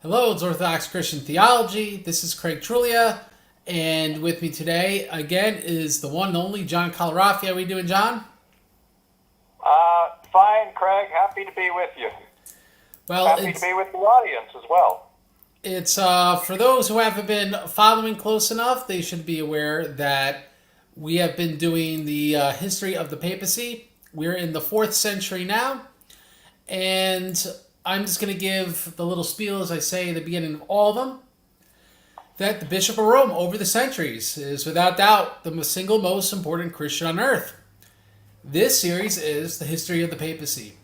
Hello, it's Orthodox Christian Theology. This is Craig Truglia, and with me today again is the one and only John Collorafi. How are we doing, John? Fine, Craig. Happy to be with you. Well, Happy to be with the audience as well. it's for those who haven't been following close enough, they should be aware that we have been doing the history of the papacy. We're in the 4th century now, and I'm just going to give the little spiel, as I say at the beginning of all of them, that the Bishop of Rome over the centuries is without doubt the single most important Christian on earth. This series is the history of the papacy.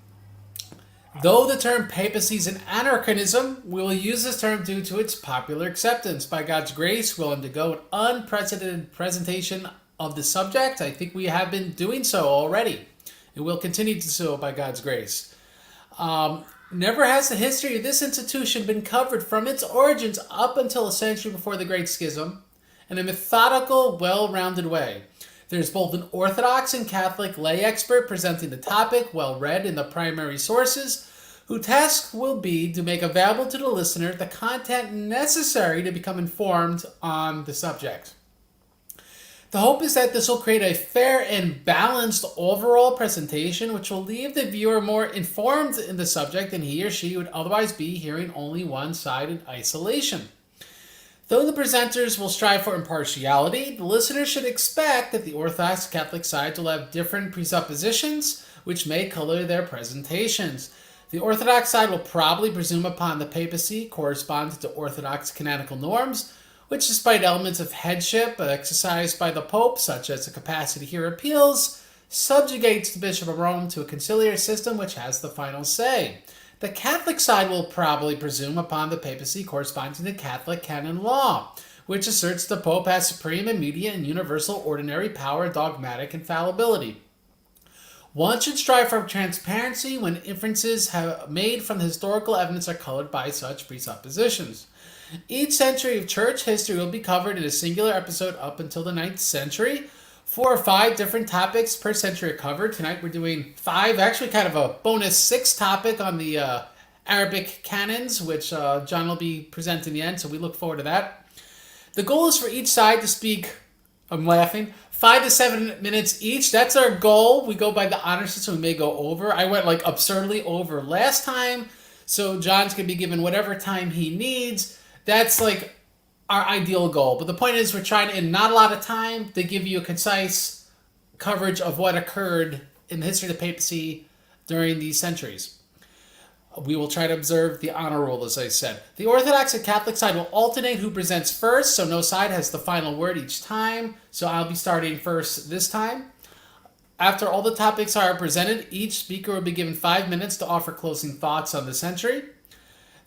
Though the term papacy is an anachronism, we will use this term due to its popular acceptance. By God's grace, we'll undergo an unprecedented presentation of the subject. I think we have been doing so already, and we'll continue to do so by God's grace. Never has the history of this institution been covered from its origins up until a century before the Great Schism in a methodical, well-rounded way. There's both an Orthodox and Catholic lay expert presenting the topic, well read in the primary sources, whose task will be to make available to the listener the content necessary to become informed on the subject. The hope is that this will create a fair and balanced overall presentation which will leave the viewer more informed in the subject than he or she would otherwise be hearing only one side in isolation. Though the presenters will strive for impartiality, the listener should expect that the Orthodox Catholic sides will have different presuppositions which may color their presentations. The Orthodox side will probably presume upon the papacy corresponding to Orthodox canonical norms, which despite elements of headship exercised by the Pope, such as the capacity to hear appeals, subjugates the Bishop of Rome to a conciliar system which has the final say. The Catholic side will probably presume upon the papacy corresponding to Catholic canon law, which asserts the Pope has supreme, immediate, and universal ordinary power, dogmatic infallibility. One should strive for transparency when inferences made from the historical evidence are colored by such presuppositions. Each century of church history will be covered in a singular episode up until the 9th century. 4 or 5 different topics per century are covered. Tonight we're doing 5, actually kind of a bonus 6 topic on the Arabic Canons, which John will be presenting in the end, so we look forward to that. The goal is for each side to speak, I'm laughing, 5 to 7 minutes each. That's our goal. We go by the honor system. We may go over. I went like absurdly over last time, so John's going to be given whatever time he needs. That's like our ideal goal. But the point is we're trying to, in not a lot of time, to give you a concise coverage of what occurred in the history of the papacy during these centuries. We will try to observe the honor rule, as I said. The Orthodox and Catholic side will alternate who presents first, so no side has the final word each time. So I'll be starting first this time. After all the topics are presented, each speaker will be given 5 minutes to offer closing thoughts on the century.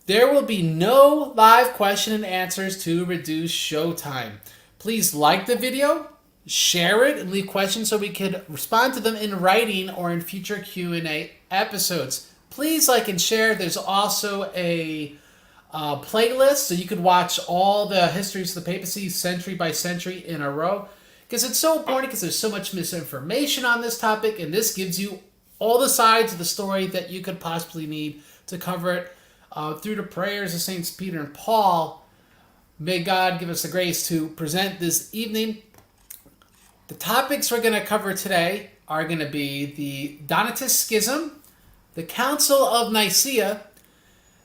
There will be no live question and answers to reduce show time. Please like the video, share it, and leave questions so we can respond to them in writing or in future Q&A episodes. Please like and share. There's also a playlist so you could watch all the histories of the papacy century by century in a row. Because it's so important because there's so much misinformation on this topic, and this gives you all the sides of the story that you could possibly need to cover it. Through the prayers of Saints Peter and Paul, may God give us the grace to present this evening. The topics we're going to cover today are going to be the Donatist Schism, the Council of Nicea,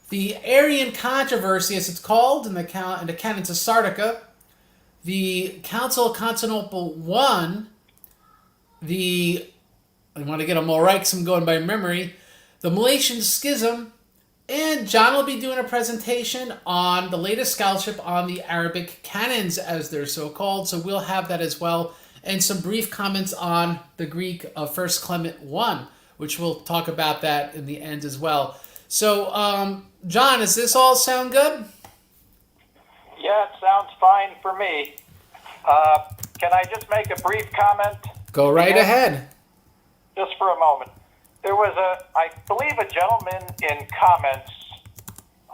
the Arian controversy, as it's called, in the Canons of Serdica, the Council of Constantinople I, I want to get them all right because I'm going by memory, the Meletian Schism, and John will be doing a presentation on the latest scholarship on the Arabic Canons, as they're so called, so we'll have that as well, and some brief comments on the Greek of 1 Clement I, which we'll talk about that in the end as well. So, John, does this all sound good? Yeah, it sounds fine for me. Can I just make a brief comment? Go right ahead. Just for a moment. There was I believe a gentleman in comments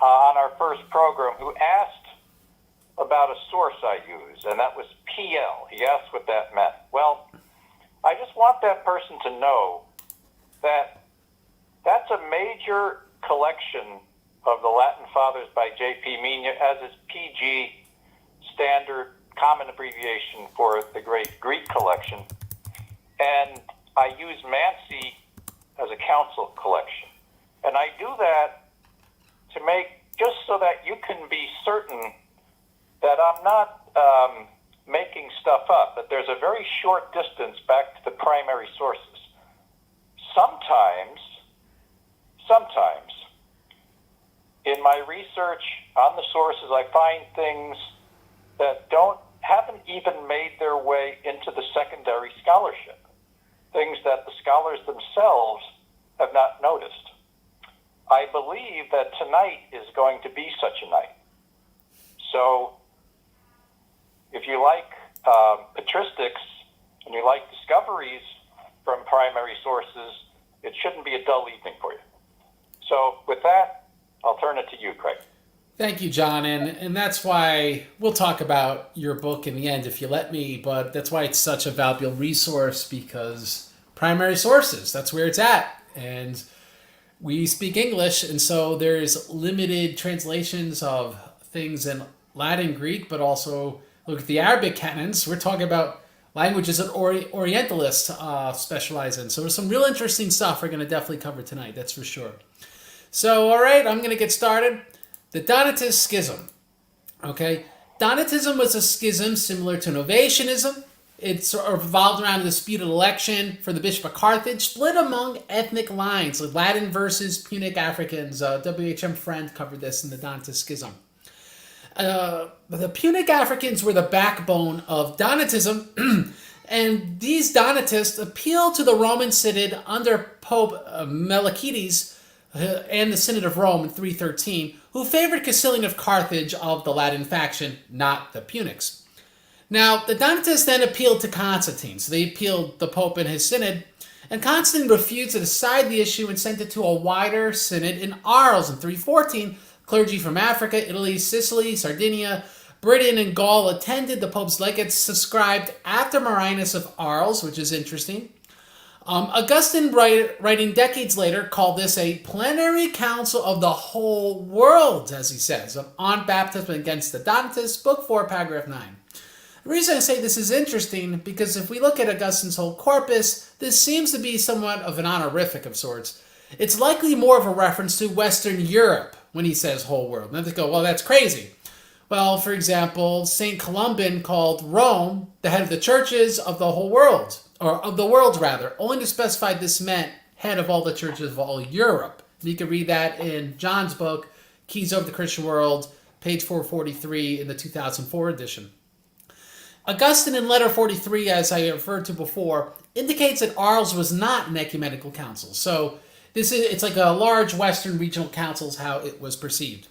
on our first program who asked about a source I use, and that was PL. He asked what that meant. Well, I just want that person to know that that's a major collection of the Latin Fathers by J.P. Mina, as is PG, standard common abbreviation for the great Greek collection. And I use Mansi as a council collection. And I do that to make, just so that you can be certain that I'm not making stuff up, that there's a very short distance back to the primary sources. Sometimes, in my research on the sources, I find things that haven't even made their way into the secondary scholarship, things that the scholars themselves have not noticed. I believe that tonight is going to be such a night. So if you like patristics and you like discoveries from primary sources, it shouldn't be a dull evening for you. So with that, I'll turn it to you, Craig. Thank you, John. And that's why we'll talk about your book in the end if you let me, but that's why it's such a valuable resource, because primary sources, that's where it's at. And we speak English, and so there's limited translations of things in Latin, Greek, but also look at the Arabic Canons. We're talking about languages that Orientalists specialize in. So there's some real interesting stuff we're going to definitely cover tonight, that's for sure. So, all right, I'm going to get started. The Donatist Schism. Okay, Donatism was a schism similar to Novatianism. It sort of revolved around a disputed election for the Bishop of Carthage, split among ethnic lines, like Latin versus Punic Africans. WHM Friend covered this in the Donatist Schism. The Punic Africans were the backbone of Donatism, and these Donatists appealed to the Roman Synod under Pope Meletian and the Synod of Rome in 313, who favored Caecilian of Carthage of the Latin faction, not the Punics. Now, the Donatists then appealed to Constantine. So they appealed the Pope and his synod, and Constantine refused to decide the issue and sent it to a wider synod in Arles in 314. Clergy from Africa, Italy, Sicily, Sardinia, Britain, and Gaul attended. The Pope's legates subscribed after Marinus of Arles, which is interesting. Augustine, writing decades later, called this a plenary council of the whole world, as he says, on baptism against the Donatists, Book 4, paragraph 9. The reason I say this is interesting, because if we look at Augustine's whole corpus, this seems to be somewhat of an honorific of sorts. It's likely more of a reference to Western Europe when he says whole world. And then they go, well, that's crazy. Well, for example, St. Columban called Rome the head of the churches of the whole world, or of the world rather, only to specify this meant head of all the churches of all Europe. And you can read that in John's book, Keys Over the Christian World, page 443 in the 2004 edition. Augustine in letter 43, as I referred to before, indicates that Arles was not an ecumenical council. So it's like a large Western regional council is how it was perceived.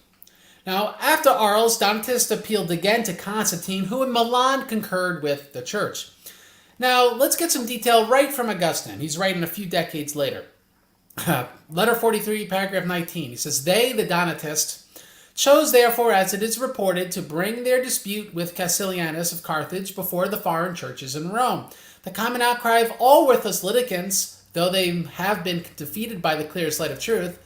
Now, after Arles, Donatists appealed again to Constantine, who in Milan concurred with the church. Now, let's get some detail right from Augustine. He's writing a few decades later. Letter 43, paragraph 19. He says, they, the Donatists, chose therefore, as it is reported, to bring their dispute with Caecilianus of Carthage before the foreign churches in Rome. The common outcry of all worthless litigants, though they have been defeated by the clearest light of truth,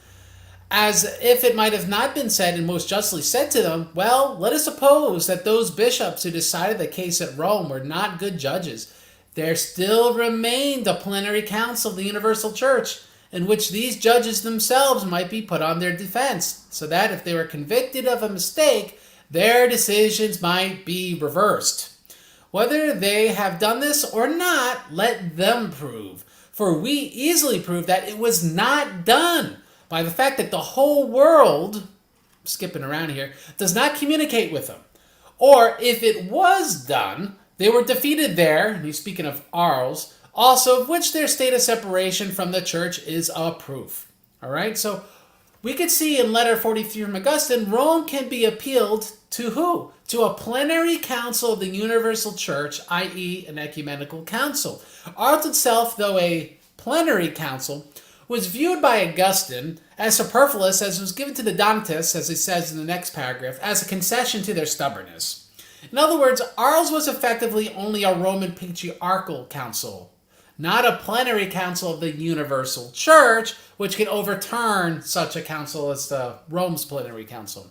as if it might have not been said and most justly said to them, well, let us suppose that those bishops who decided the case at Rome were not good judges. There still remained a plenary council of the universal church, in which these judges themselves might be put on their defense, so that if they were convicted of a mistake, their decisions might be reversed. Whether they have done this or not, let them prove. For we easily prove that it was not done by the fact that the whole world, skipping around here, does not communicate with them. Or if it was done, they were defeated there, and he's speaking of Arles, also of which their state of separation from the church is a proof. All right, so we could see in letter 43 from Augustine, Rome can be appealed to who? To a plenary council of the universal church, i.e. an ecumenical council. Arles itself, though a plenary council, was viewed by Augustine as superfluous, as was given to the Donatists, as he says in the next paragraph, as a concession to their stubbornness. In other words, Arles was effectively only a Roman patriarchal council, not a plenary council of the universal church, which can overturn such a council as the Rome's plenary council.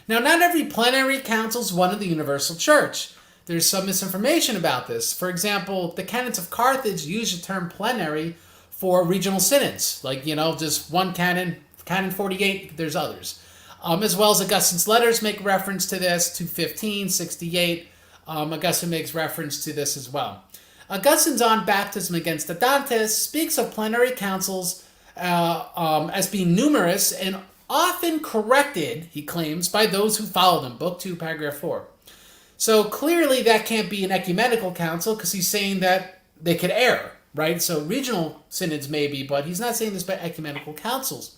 Now, not every plenary council is one of the universal church. There's some misinformation about this. For example, the Canons of Carthage use the term plenary for regional synods, like, just one canon, Canon 48, there's others. As well as Augustine's letters make reference to this, 215, 68. Augustine makes reference to this as well. Augustine's On Baptism Against the Dantes speaks of plenary councils as being numerous and often corrected, he claims, by those who follow them. Book 2, paragraph 4. So clearly that can't be an ecumenical council because he's saying that they could err, right? So regional synods maybe, but he's not saying this by ecumenical councils.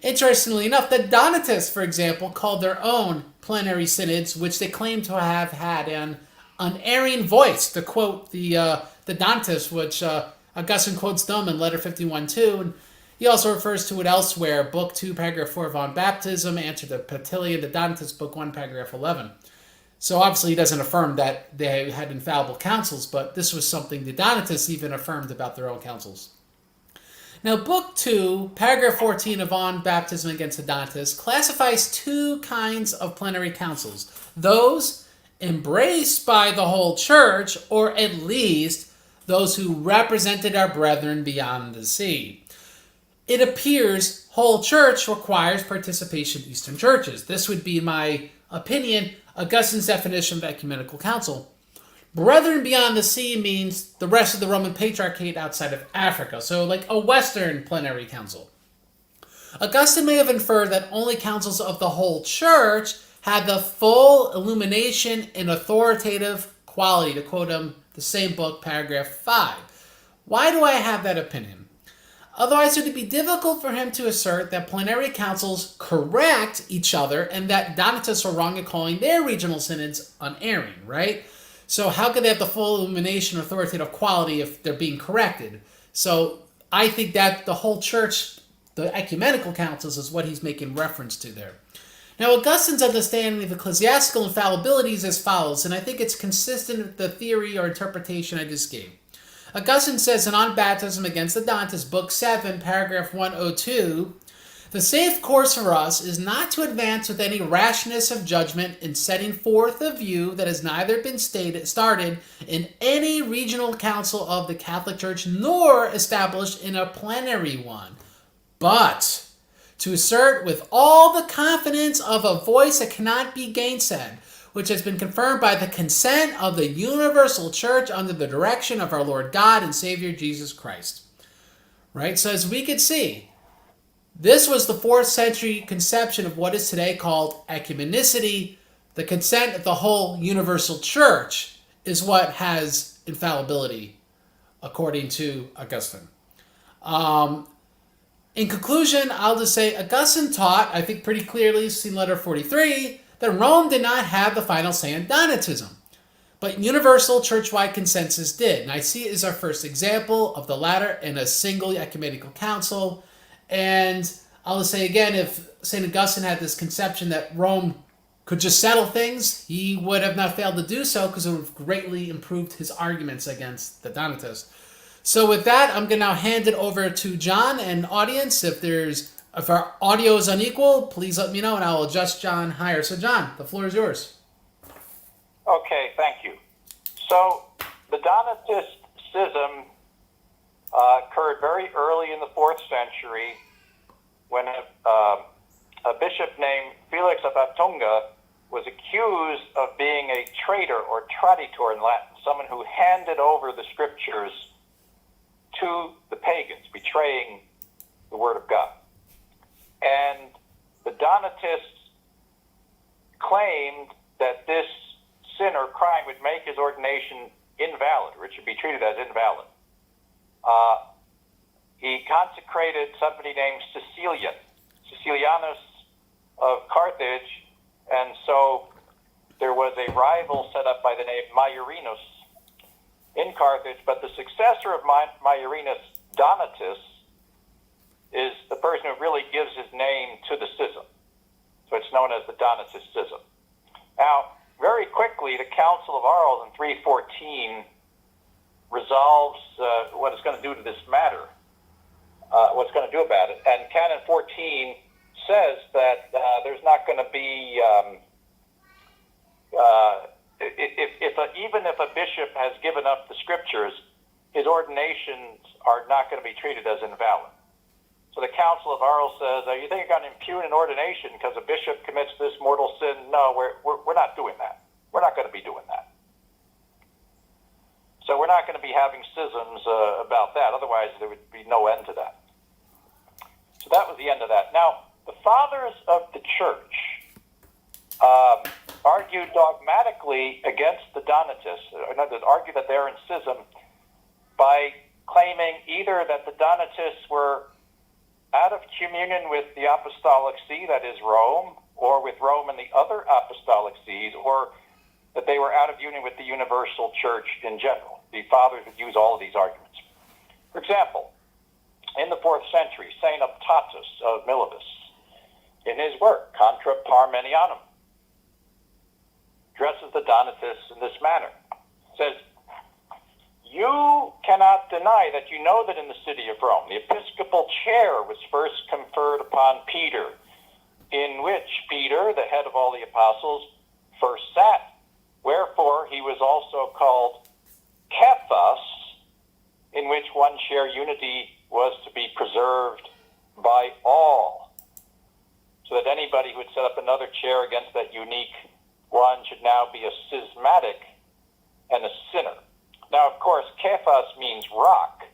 Interestingly enough, the Donatists, for example, called their own plenary synods, which they claim to have had an unerring voice, to quote the Donatists, which Augustine quotes them in letter 51-2, and he also refers to it elsewhere, book 2, paragraph 4 of On Baptism, answer to Petrine, the Donatists, book 1, paragraph 11. So obviously he doesn't affirm that they had infallible councils, but this was something the Donatists even affirmed about their own councils. Now, book 2, paragraph 14 of On Baptism Against the Donatists classifies two kinds of plenary councils. Those embraced by the whole church, or at least those who represented our brethren beyond the sea. It appears whole church requires participation in Eastern churches. This would be, in my opinion, Augustine's definition of ecumenical council. Brethren beyond the sea means the rest of the Roman Patriarchate outside of Africa, so like a Western plenary council. Augustine may have inferred that only councils of the whole church had the full illumination and authoritative quality, to quote him, the same book, paragraph 5. Why do I have that opinion? Otherwise, it would be difficult for him to assert that plenary councils correct each other and that Donatists are wrong in calling their regional synods unerring, right? So how could they have the full illumination or authoritative quality if they're being corrected? So I think that the whole church, the ecumenical councils, is what he's making reference to there. Now, Augustine's understanding of ecclesiastical infallibility is as follows, and I think it's consistent with the theory or interpretation I just gave. Augustine says in On Baptism Against the Dantes, book 7, paragraph 102, the safe course for us is not to advance with any rashness of judgment in setting forth a view that has neither been started in any regional council of the Catholic Church nor established in a plenary one, but to assert with all the confidence of a voice that cannot be gainsaid, which has been confirmed by the consent of the universal church under the direction of our Lord God and Savior Jesus Christ. Right? So as we could see, this was the 4th century conception of what is today called ecumenicity. The consent of the whole universal church is what has infallibility, according to Augustine. In conclusion, I'll just say Augustine taught, I think pretty clearly, seen letter 43, that Rome did not have the final say on Donatism, but universal church-wide consensus did. And I see it as our first example of the latter in a single ecumenical council. And I'll just say again, if St. Augustine had this conception that Rome could just settle things, he would have not failed to do so because it would have greatly improved his arguments against the Donatists. So with that, I'm going to now hand it over to John and audience. If our audio is unequal, please let me know and I'll adjust John higher. So John, the floor is yours. Okay, thank you. So the Donatist schism occurred very early in the 4th century when a bishop named Felix of Atunga was accused of being a traitor or traditor in Latin, someone who handed over the scriptures to the pagans, betraying the word of God. And the Donatists claimed that this sin or crime would make his ordination invalid, or it should be treated as invalid. He consecrated somebody named Caecilianus of Carthage, and so there was a rival set up by the name Majorinus in Carthage, but the successor of Majorinus, Donatus, is the person who really gives his name to the schism. So it's known as the Donatist schism. Now, very quickly, the Council of Arles in 314 resolves what it's going to do to this matter, what it's going to do about it. And Canon 14 says that there's not going to be, even if a bishop has given up the scriptures, his ordinations are not going to be treated as invalid. So the Council of Arles says, you think you're going to impugn an ordination because a bishop commits this mortal sin? No, we're not doing that. We're not going to be doing that. So we're not going to be having schisms about that. Otherwise, there would be no end to that. So that was the end of that. Now, the fathers of the church argued dogmatically against the Donatists, argued that they're in schism by claiming either that the Donatists were out of communion with the Apostolic See, that is Rome, or with Rome and the other Apostolic Sees, or that they were out of union with the universal church in general. The fathers would use all of these arguments. For example, in the 4th century, St. Optatus of Miletus, in his work, Contra Parmenianum, addresses the Donatists in this manner. Says, you cannot deny that you know that in the city of Rome, the episcopal chair was first conferred upon Peter, in which Peter, the head of all the apostles, first sat. Wherefore he was also called Cephas, in which one share unity was to be preserved by all. So that anybody who would set up another chair against that unique one should now be a schismatic and a sinner. Now, of course, Cephas means rock.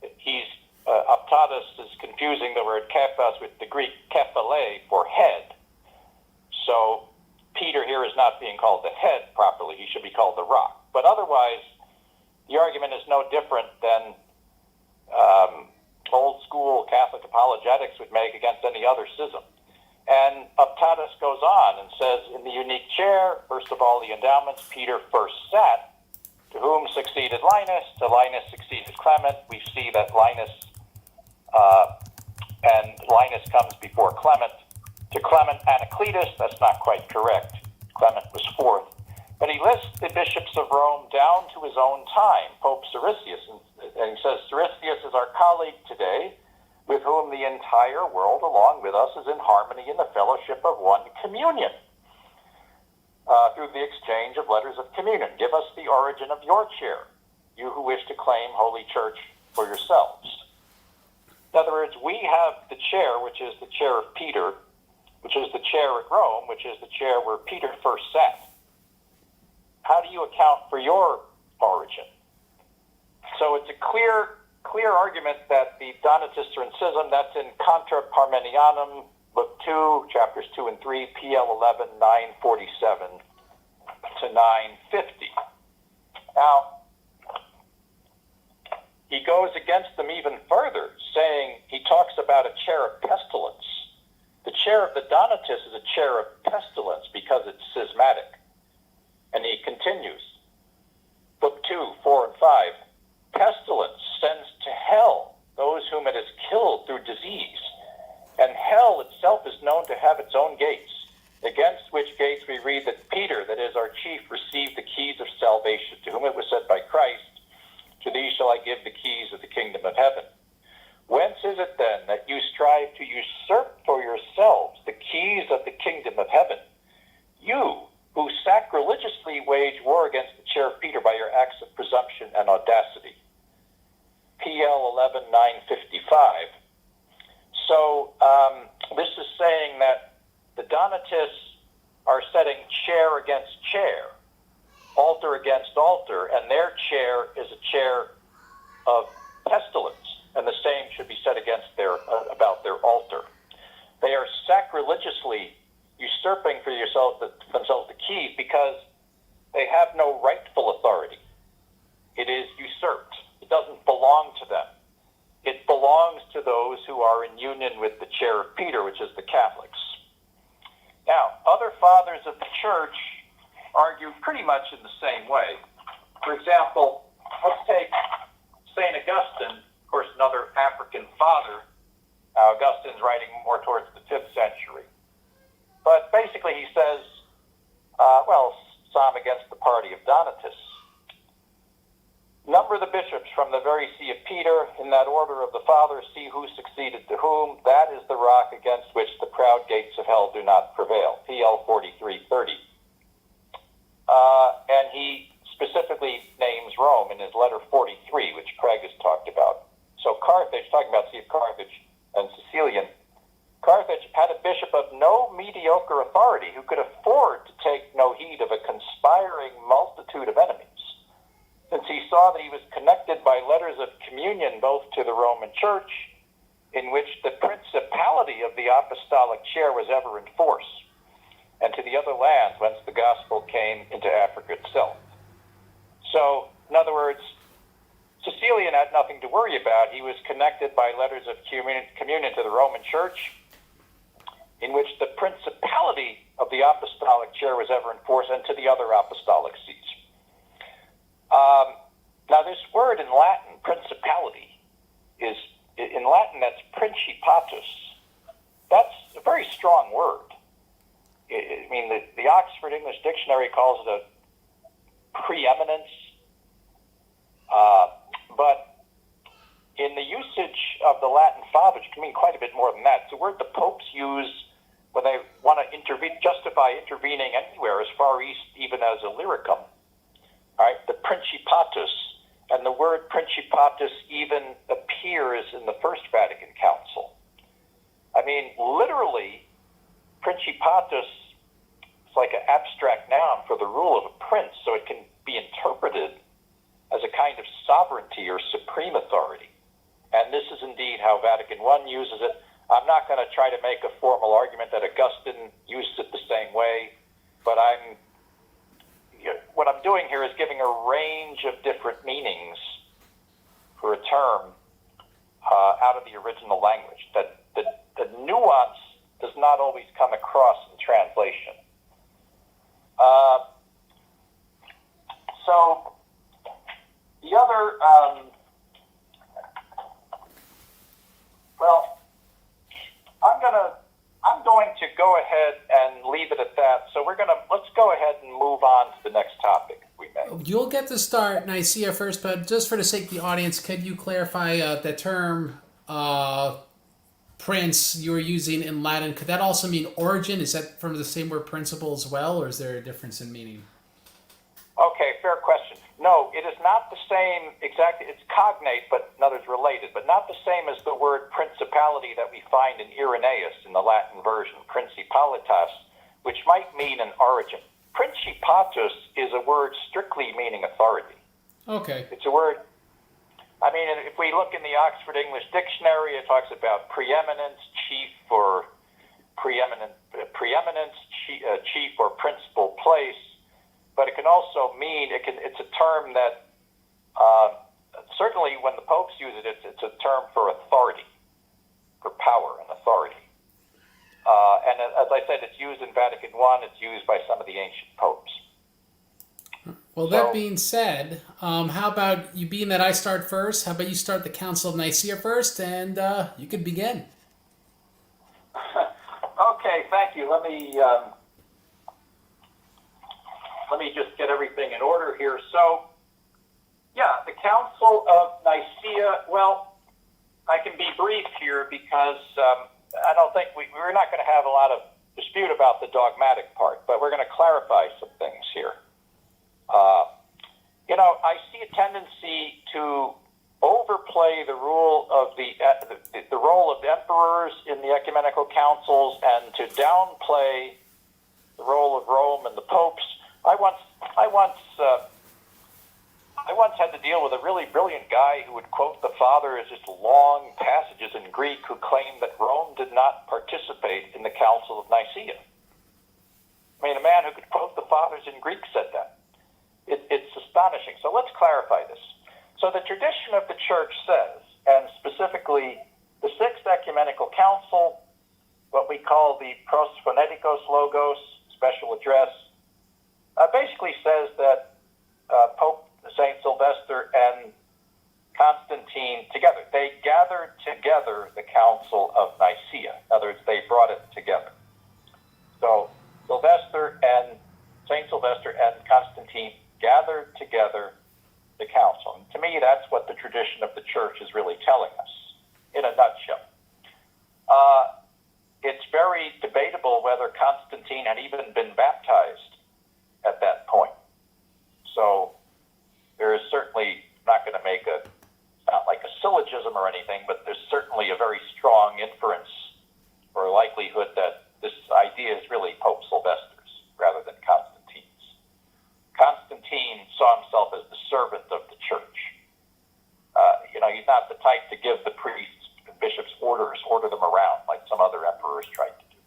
Optatus is confusing the word Cephas with the Greek kephale for head. So Peter here is not being called the head properly. He should be called the rock. But otherwise, the argument is no different than old school Catholic apologetics would make against any other schism. And Optatus goes on and says, in the unique chair, first of all, the endowments, Peter first sat, to whom succeeded Linus, to Linus succeeded Clement. We see that Linus comes before Clement. To Clement, Anacletus, that's not quite correct. Clement was fourth. But he lists the bishops of Rome down to his own time, Pope Siricius. And he says, Siricius is our colleague today, with whom the entire world, along with us, is in harmony in the fellowship of one communion. Through the exchange of letters of communion. Give us the origin of your chair, you who wish to claim Holy Church for yourselves. In other words, we have the chair, which is the chair of Peter, which is the chair at Rome, which is the chair where Peter first sat. How do you account for your origin? So it's a clear argument that the Donatists are in schism. That's in Contra Parmenianum, Book 2, chapters 2 and 3, PL 11, 947 to 950. Now, he goes against them even further, saying he talks about a chair of pestilence. The chair of the Donatists is a chair of pestilence because it's schismatic. And he continues, Book 2, 4 and 5, pestilence sends to hell those whom it has killed through disease. And hell itself is known to have its own gates, against which gates we read that Peter, that is our chief, received the keys of salvation, to whom it was said by Christ, to thee shall I give the keys of the kingdom of heaven. Whence is it then that you strive to usurp for yourselves the keys of the kingdom of heaven? You, who sacrilegiously wage war against the chair of Peter by your acts of presumption and audacity. PL 11, 955. So this is saying that the Donatists are setting chair against chair, altar against altar, and their chair is a chair of pestilence, and the same should be said against about their altar. They are sacrilegiously usurping for themselves the keys because they have no rightful authority. It is usurped. It doesn't belong to them. It belongs to those who are in union with the chair of Peter, which is the Catholics. Now, other fathers of the church argue pretty much in the same way. For example, let's take St. Augustine, of course, another African father. Augustine's writing more towards the 5th century. But basically he says, psalm against the party of Donatists. number the bishops from the very see of Peter, in that order of the fathers, see who succeeded to whom. That is the rock against which the proud gates of hell do not prevail. PL 4330. And he specifically names Rome in his letter 43, which Craig has talked about. So Carthage, talking about See of Carthage and Cecilian, Carthage had a bishop of no mediocre authority who could afford to take no heed of a conspiring multitude of enemies, since he saw that he was connected by letters of communion both to the Roman Church, in which the principality of the apostolic chair was ever in force, and to the other lands whence the gospel came into Africa itself. So, in other words, Cecilian had nothing to worry about. He was connected by letters of communion to the Roman Church, in which the principality of the apostolic chair was ever in force, and to the other apostolic sees. Now, this word in Latin, principality, is, in Latin, that's principatus. That's a very strong word. I mean, the Oxford English Dictionary calls it a preeminence, but in the usage of the Latin fathers, it can mean quite a bit more than that. It's a word the popes use when they want to justify intervening anywhere as far east even as Illyricum. All right, the principatus, and the word principatus even appears in the First Vatican Council. I mean, literally, principatus is like an abstract noun for the rule of a prince, so it can be interpreted as a kind of sovereignty or supreme authority. And this is indeed how Vatican I uses it. I'm not going to try to make a formal argument that Augustine used it the same way, but what I'm doing here is giving a range of different meanings for a term out of the original language. That the nuance does not always come across in translation. So the other, I'm going to go ahead and leave it at that. So let's go ahead and move on to the next topic, if we may. You'll get to start Nicea first, but just for the sake of the audience, could you clarify the term prince you were using in Latin? Could that also mean origin? Is that from the same word principle as well, or is there a difference in meaning? Okay, fair question. No, it is not the same exactly. It's cognate, but in others related, but not the same as the word principality that we find in Irenaeus in the Latin version, principalitas, which might mean an origin. Principatus is a word strictly meaning authority. Okay. It's a word, I mean, if we look in the Oxford English Dictionary, it talks about preeminence, chief, or preeminence, chief, or principal place. But it can also mean, it's a term that, certainly when the popes use it, it's a term for authority, for power and authority. And as I said, it's used in Vatican I, it's used by some of the ancient popes. Well, that being said, how about you, being that I start first, how about you start the Council of Nicea first, and you could begin. Okay, thank you. Let me just get everything in order here. So, yeah, the Council of Nicea, well, I can be brief here because I don't think we're not going to have a lot of dispute about the dogmatic part, but we're going to clarify some things here. I see a tendency to overplay the role of the role of emperors in the ecumenical councils and to downplay the role of Rome and the popes. I once had to deal with a really brilliant guy who would quote the fathers just long passages in Greek, who claimed that Rome did not participate in the Council of Nicea. I mean, a man who could quote the fathers in Greek said that. It's astonishing. So let's clarify this. So the tradition of the Church says, and specifically the Sixth Ecumenical Council, what we call the Prosphonetikos Logos, special address, basically says that Pope St. Sylvester and Constantine together, they gathered together the Council of Nicea. In other words, they brought it together. So St. Sylvester and Constantine gathered together the council. And to me, that's what the tradition of the church is really telling us, in a nutshell. It's very debatable whether Constantine had even been baptized at that point. So there is certainly not going to make not like a syllogism or anything, but there's certainly a very strong inference or likelihood that this idea is really Pope Sylvester's rather than Constantine's. Constantine saw himself as the servant of the church. He's not the type to give the priests and bishops orders, order them around like some other emperors tried to do.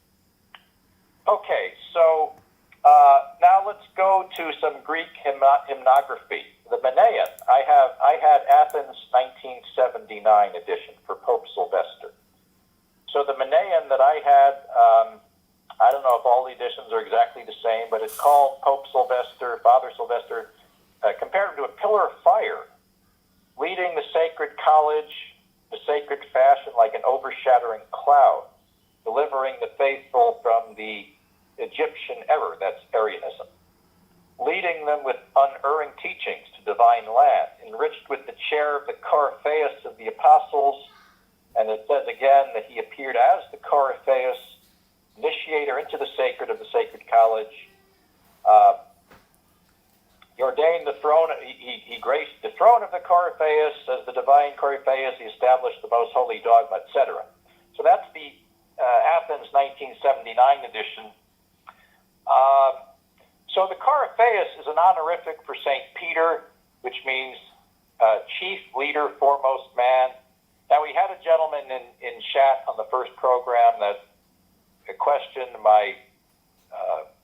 Okay, so now let's go to some Greek hymnography. The Menaion, I had Athens 1979 edition for Pope Sylvester. So the Menaion that I had, I don't know if all the editions are exactly the same, but it's called Pope Sylvester, Father Sylvester, compared to a pillar of fire, leading the sacred college, the sacred fashion like an overshadowing cloud, delivering the faithful from the Egyptian error, that's Arianism, leading them with unerring teachings to divine land, enriched with the chair of the Coryphaeus of the apostles, and it says again that he appeared as the Coryphaeus, initiator into the sacred of the sacred college. He ordained the throne, he graced the throne of the Coryphaeus as the divine Coryphaeus, he established the most holy dogma, etc. So that's the Athens 1979 edition. So the Coryphaeus is an honorific for St. Peter, which means chief leader, foremost man. Now, we had a gentleman in chat on the first program that questioned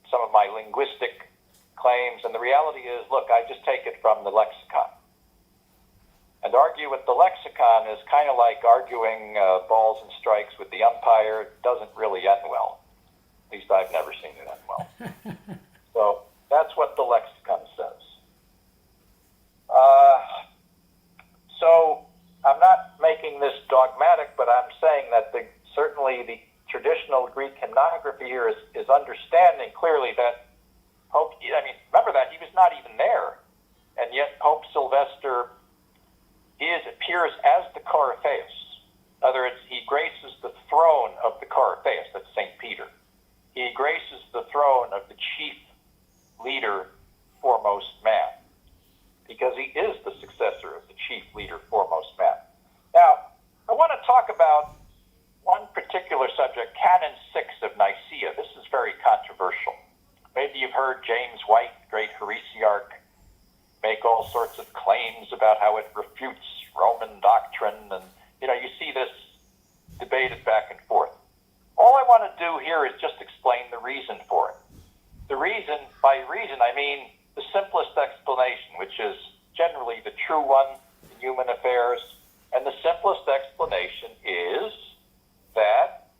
some of my linguistic claims, and the reality is, look, I just take it from the lexicon. And argue with the lexicon is kind of like arguing balls and strikes with the umpire. It doesn't really end well. At least I've never seen it end well. So that's what the lexicon says. So I'm not making this dogmatic, but I'm saying that certainly the traditional Greek hymnography here is understanding clearly that remember that he was not even there, and yet Pope Sylvester appears as the Coryphaeus. In other words, he graces the throne of the Coryphaeus, that's St. Peter. He graces the throne of the chief leader, foremost man, because he is the successor of the chief leader, foremost man. Now, I want to talk about one particular subject, Canon 6 of Nicea. This is very controversial. Maybe you've heard James White, great heresiarch, make all sorts of claims about how it refutes Roman doctrine, and you see this debated back and forth. All I want to do here is just explain the reason for it. By reason, I mean the simplest explanation, which is generally the true one in human affairs, and the simplest explanation is that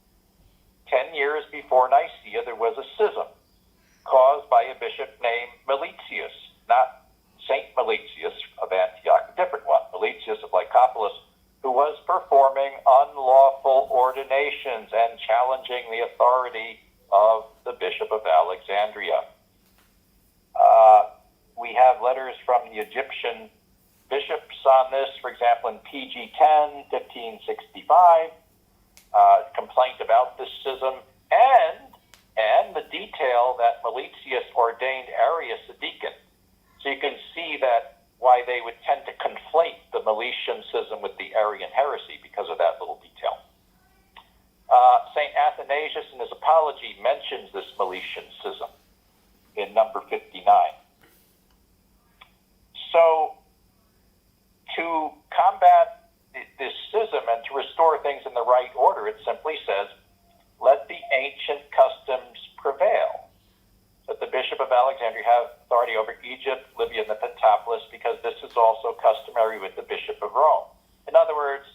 10 years before Nicea there was a schism caused by a bishop named Meletius, not Saint Meletius of Antioch, a different one, Meletius of Lycopolis, who was performing unlawful ordinations and challenging the authority of the Bishop of Alexandria. We have letters from the Egyptian bishops on this, for example, in PG 10, 1565, complaint about this schism, and the detail that Meletius ordained Arius a deacon. So you can see that why they would tend to conflate the Meletian schism with the Arian heresy because of that little detail. St. Athanasius in his Apology mentions this Meletian schism in number 59. So to combat this schism and to restore things in the right order, it simply says, let the ancient customs prevail. That the Bishop of Alexandria have authority over Egypt, Libya, and the Pentapolis, because this is also customary with the Bishop of Rome. In other words,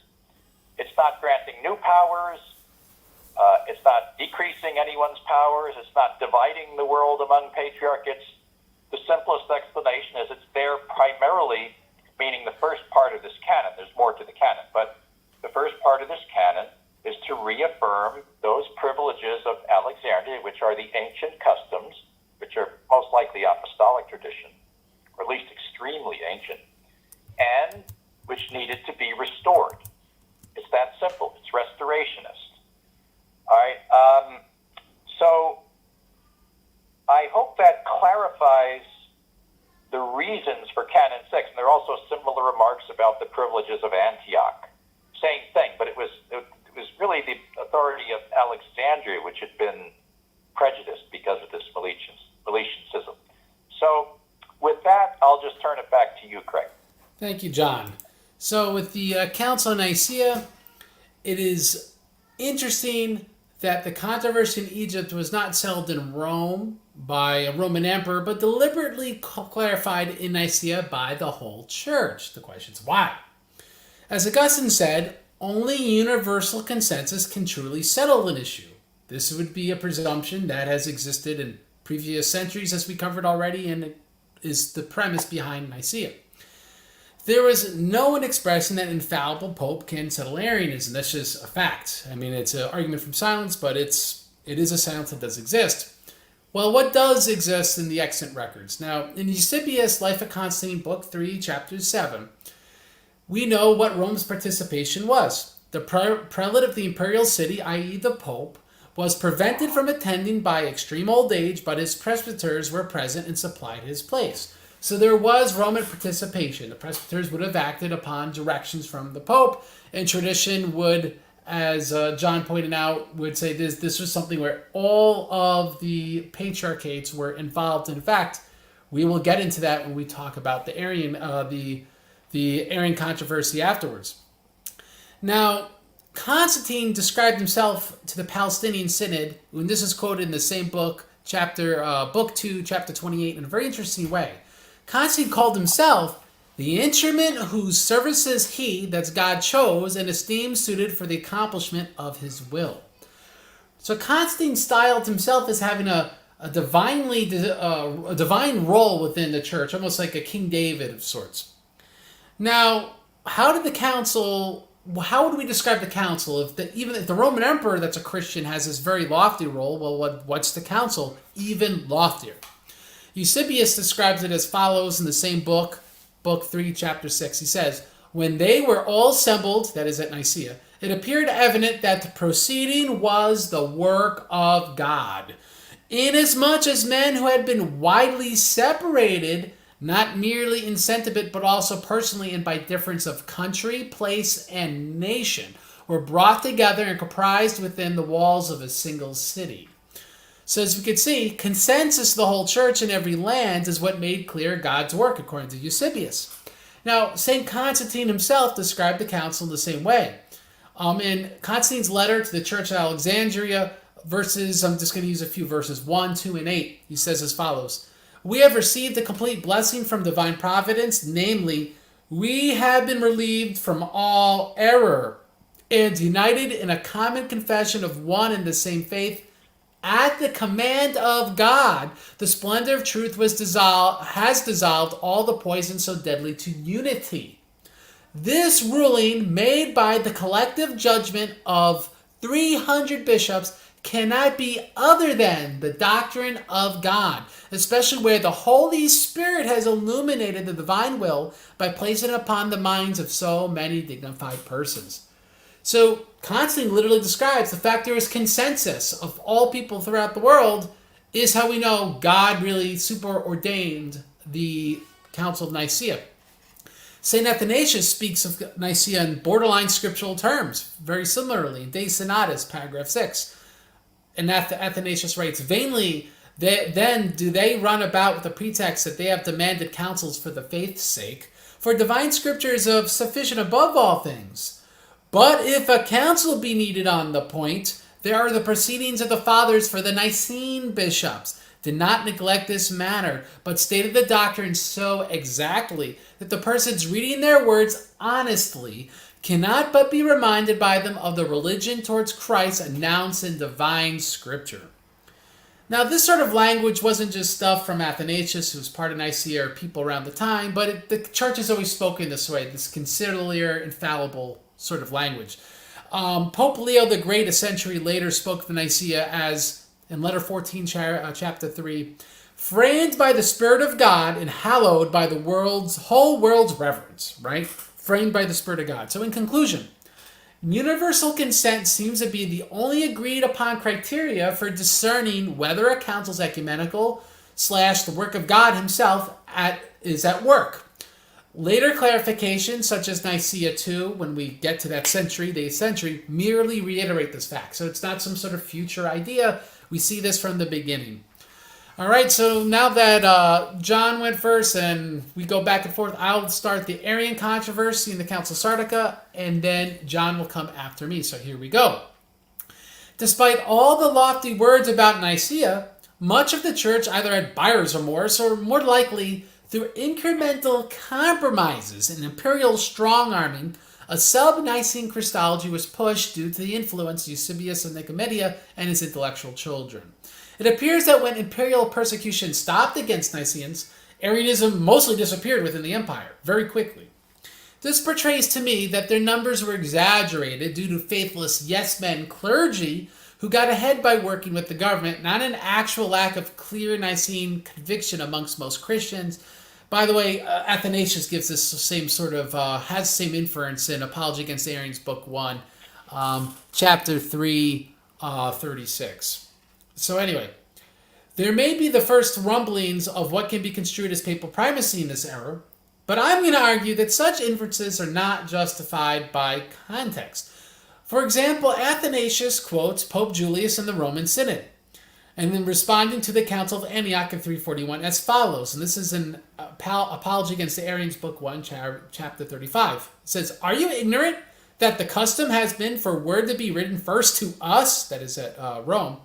it's not granting new powers, it's not decreasing anyone's powers, it's not dividing the world among patriarchates. The simplest explanation is it's there primarily, meaning the first part of this canon, there's more to the canon, but the first part of this canon is to reaffirm those privileges of Alexandria, which are the ancient customs, which are most likely apostolic tradition, or at least extremely ancient, and which needed to be restored. It's that simple. It's restorationist. All right. So I hope that clarifies the reasons for Canon 6. And there are also similar remarks about the privileges of Antioch. Same thing, but it was really the authority of Alexandria which had been prejudiced because of this Meletian schism. So with that, I'll just turn it back to you, Craig. Thank you, John. So with the Council of Nicea, it is interesting that the controversy in Egypt was not settled in Rome by a Roman emperor, but deliberately clarified in Nicea by the whole church. The question is why? As Augustine said, only universal consensus can truly settle an issue. This would be a presumption that has existed in previous centuries, as we covered already, and it is the premise behind Nicea. There was no one expressing that infallible pope can settle Arianism. That's just a fact. I mean, it's an argument from silence, but it is a silence that does exist. Well, what does exist in the extant records? Now, in Eusebius' Life of Constantine, Book 3, Chapter 7, we know what Rome's participation was. The prelate of the imperial city, i.e. the pope, was prevented from attending by extreme old age, but his presbyters were present and supplied his place. So there was Roman participation. The presbyters would have acted upon directions from the pope, and tradition would, as John pointed out, would say this was something where all of the patriarchates were involved. In fact, we will get into that when we talk about the Arian controversy afterwards. Now, Constantine described himself to the Palestinian Synod, and this is quoted in the same book, Book 2, Chapter 28, in a very interesting way. Constantine called himself the instrument whose services he, that's God, chose and esteemed suited for the accomplishment of his will. So Constantine styled himself as having a divine role within the church, almost like a King David of sorts. Now, how would we describe the council? Even if the Roman emperor that's a Christian has this very lofty role, well, what's the council? Even loftier. Eusebius describes it as follows in the same book, Book 3, Chapter 6. He says, "When they were all assembled," that is at Nicea, "it appeared evident that the proceeding was the work of God, inasmuch as men who had been widely separated, not merely in sentiment, but also personally and by difference of country, place, and nation, were brought together and comprised within the walls of a single city." So as we can see, consensus of the whole church in every land is what made clear God's work, according to Eusebius. Now, St. Constantine himself described the council in the same way. In Constantine's letter to the church of Alexandria, I'm just going to use a few verses, 1, 2, and 8, he says as follows: "We have received a complete blessing from divine providence, namely, we have been relieved from all error and united in a common confession of one and the same faith. At the command of God, the splendor of truth has dissolved all the poison so deadly to unity. This ruling, made by the collective judgment of 300 bishops, cannot be other than the doctrine of God, especially where the Holy Spirit has illuminated the divine will by placing it upon the minds of so many dignified persons." So Constantine literally describes the fact there is consensus of all people throughout the world is how we know God really superordained the Council of Nicea. St. Athanasius speaks of Nicea in borderline scriptural terms, very similarly, in De Senatus, paragraph 6. And Athanasius writes, "Vainly then do they run about with the pretext that they have demanded councils for the faith's sake, for divine scripture is of sufficient above all things. But if a council be needed on the point, there are the proceedings of the fathers for the Nicene bishops. Did not neglect this matter, but stated the doctrine so exactly that the persons reading their words honestly cannot but be reminded by them of the religion towards Christ announced in divine scripture." Now, this sort of language wasn't just stuff from Athanasius, who was part of Nicea, or people around the time, but the church has always spoken this way, this conciliar, infallible sort of language. Pope Leo the Great, a century later, spoke of Nicea as in letter 14, chapter 3, framed by the Spirit of God and hallowed by the whole world's reverence, right? Framed by the Spirit of God. So in conclusion, universal consent seems to be the only agreed upon criteria for discerning whether a council is ecumenical / the work of God himself is at work. Later clarifications, such as Nicea II, when we get to that century, the 8th century, merely reiterate this fact. So it's not some sort of future idea. We see this from the beginning. All right, so now that John went first and we go back and forth, I'll start the Arian controversy in the Council of Serdica, and then John will come after me. So here we go. Despite all the lofty words about Nicea, much of the church either had buyer's remorse or more likely through incremental compromises and imperial strong-arming, a sub-Nicene Christology was pushed due to the influence of Eusebius of Nicomedia and his intellectual children. It appears that when imperial persecution stopped against Nicaeans, Arianism mostly disappeared within the empire, very quickly. This portrays to me that their numbers were exaggerated due to faithless yes-men clergy who got ahead by working with the government, not an actual lack of clear Nicene conviction amongst most Christians. By the way, Athanasius gives this same sort of, has the same inference in Apology Against the Arians, Book 1, chapter 3, 36. So anyway, there may be the first rumblings of what can be construed as papal primacy in this era, but I'm going to argue that such inferences are not justified by context. For example, Athanasius quotes Pope Julius in the Roman Synod, and then responding to the Council of Antioch in 341 as follows, and this is in Apology Against the Arians, Book 1, chapter 35. It says, "Are you ignorant that the custom has been for word to be written first to us," that is at Rome,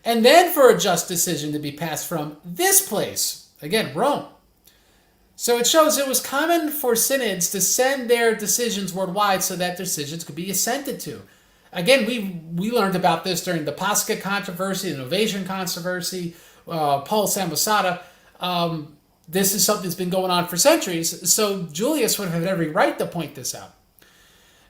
"and then for a just decision to be passed from this place," again, Rome. So it shows it was common for synods to send their decisions worldwide so that decisions could be assented to. Again, we learned about this during the Pascha controversy, the Novatian controversy, Paul Samosata. This is something that's been going on for centuries, so Julius would have every right to point this out.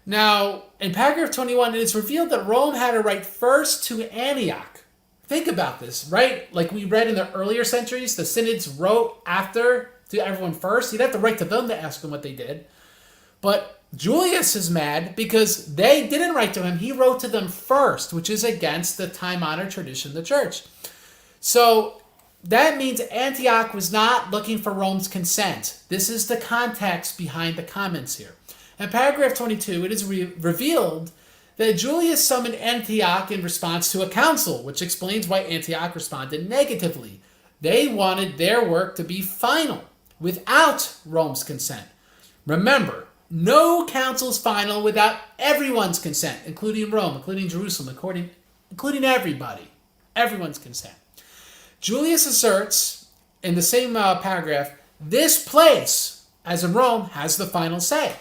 Now, in paragraph 21, it is revealed that Rome had a right first to Antioch. Think about this, right? Like we read in the earlier centuries, the synods wrote after to everyone first. You'd have to write to them to ask them what they did. But Julius is mad because they didn't write to him. He wrote to them first, which is against the time-honored tradition of the church. So that means Antioch was not looking for Rome's consent. This is the context behind the comments here. In paragraph 22, it is revealed that Julius summoned Antioch in response to a council, which explains why Antioch responded negatively. They wanted their work to be final, without Rome's consent. Remember, no council is final without everyone's consent, including Rome, including Jerusalem, including everybody. Everyone's consent. Julius asserts, in the same paragraph, this place, as in Rome, has the final say.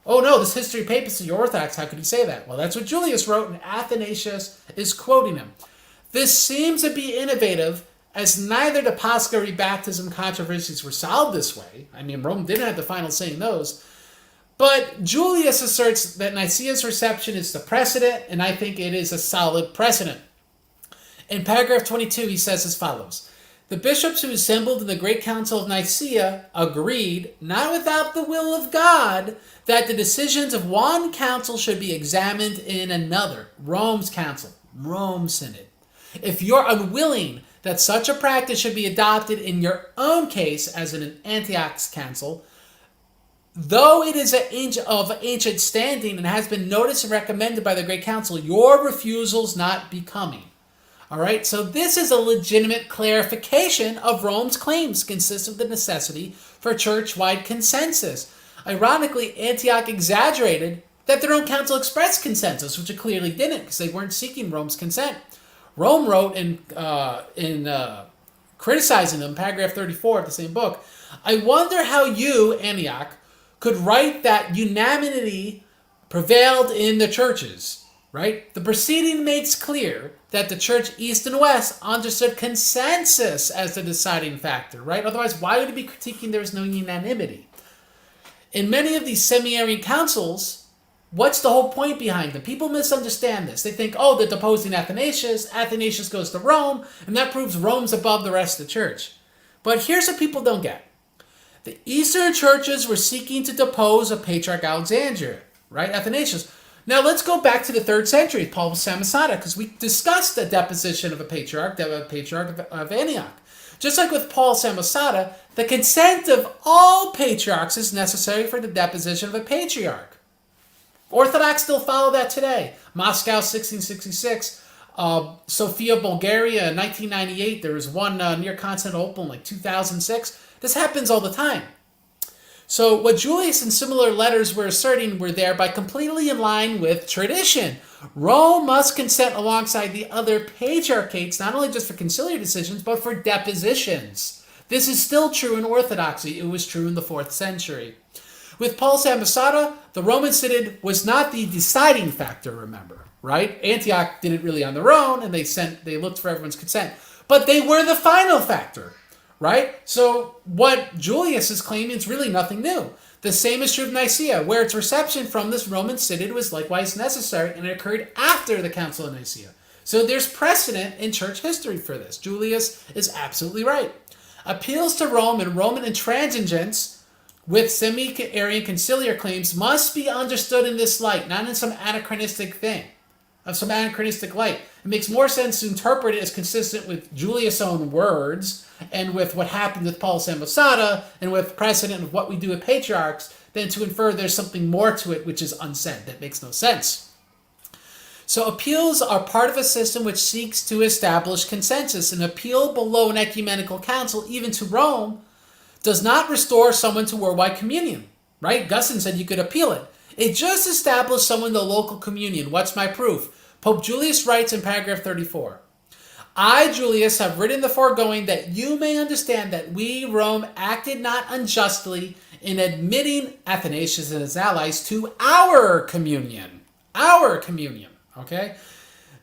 Oh no, this history of papacy, Orthodox, how could he say that? Well, that's what Julius wrote, and Athanasius is quoting him. This seems to be innovative, as neither the Pascha or rebaptism controversies were solved this way. I mean, Rome didn't have the final say in those. But Julius asserts that Nicaea's reception is the precedent, and I think it is a solid precedent. In paragraph 22, he says as follows, "The bishops who assembled in the Great Council of Nicea agreed, not without the will of God, that the decisions of one council should be examined in another, Rome's council, Rome's synod. If you're unwilling that such a practice should be adopted in your own case as in an Antioch's council, though it is of ancient standing and has been noticed and recommended by the Great Council, your refusals not becoming." All right, so this is a legitimate clarification of Rome's claims consist of the necessity for church-wide consensus. Ironically, Antioch exaggerated that their own council expressed consensus, which it clearly didn't because they weren't seeking Rome's consent. Rome wrote in criticizing them, paragraph 34 of the same book, "I wonder how you, Antioch, could write that unanimity prevailed in the churches," right? The proceeding makes clear that the church east and west understood consensus as the deciding factor, right? Otherwise, why would it be critiquing there was no unanimity? In many of these semi-Arian councils, What's the whole point behind them? People misunderstand this. They think, oh, they're deposing Athanasius. Athanasius goes to Rome, and that proves Rome's above the rest of the church. But here's what people don't get. The Eastern churches were seeking to depose a Patriarch Alexandria, right? Athanasius. Now let's go back to the 3rd century, Paul Samosata, because we discussed the deposition of a Patriarch of Antioch. Just like with Paul Samosata, the consent of all patriarchs is necessary for the deposition of a patriarch. Orthodox still follow that today. Moscow, 1666. Sofia, Bulgaria, in 1998. There was one near Constantinople in like 2006. This happens all the time. So what Julius and similar letters were asserting were thereby completely in line with tradition. Rome must consent alongside the other patriarchates, not only just for conciliar decisions, but for depositions. This is still true in Orthodoxy. It was true in the 4th century. With Paul Samosata, the Roman Synod was not the deciding factor, remember, right? Antioch did it really on their own, and they looked for everyone's consent. But they were the final factor, right? So what Julius is claiming is really nothing new. The same is true of Nicea, where its reception from this Roman Synod was likewise necessary, and it occurred after the Council of Nicea. So there's precedent in church history for this. Julius is absolutely right. Appeals to Rome and Roman intransigence with semi-Arian conciliar claims must be understood in this light, not in some anachronistic light. It makes more sense to interpret it as consistent with Julius' own words and with what happened with Paul Samosata and with precedent of what we do with patriarchs than to infer there's something more to it which is unsaid. That makes no sense. So appeals are part of a system which seeks to establish consensus. An appeal below an ecumenical council, even to Rome, does not restore someone to worldwide communion, right? Gustin said you could appeal it. It just established someone to local communion. What's my proof? Pope Julius writes in paragraph 34, I, Julius, have written the foregoing that you may understand that we, Rome, acted not unjustly in admitting Athanasius and his allies to our communion. Our communion, okay?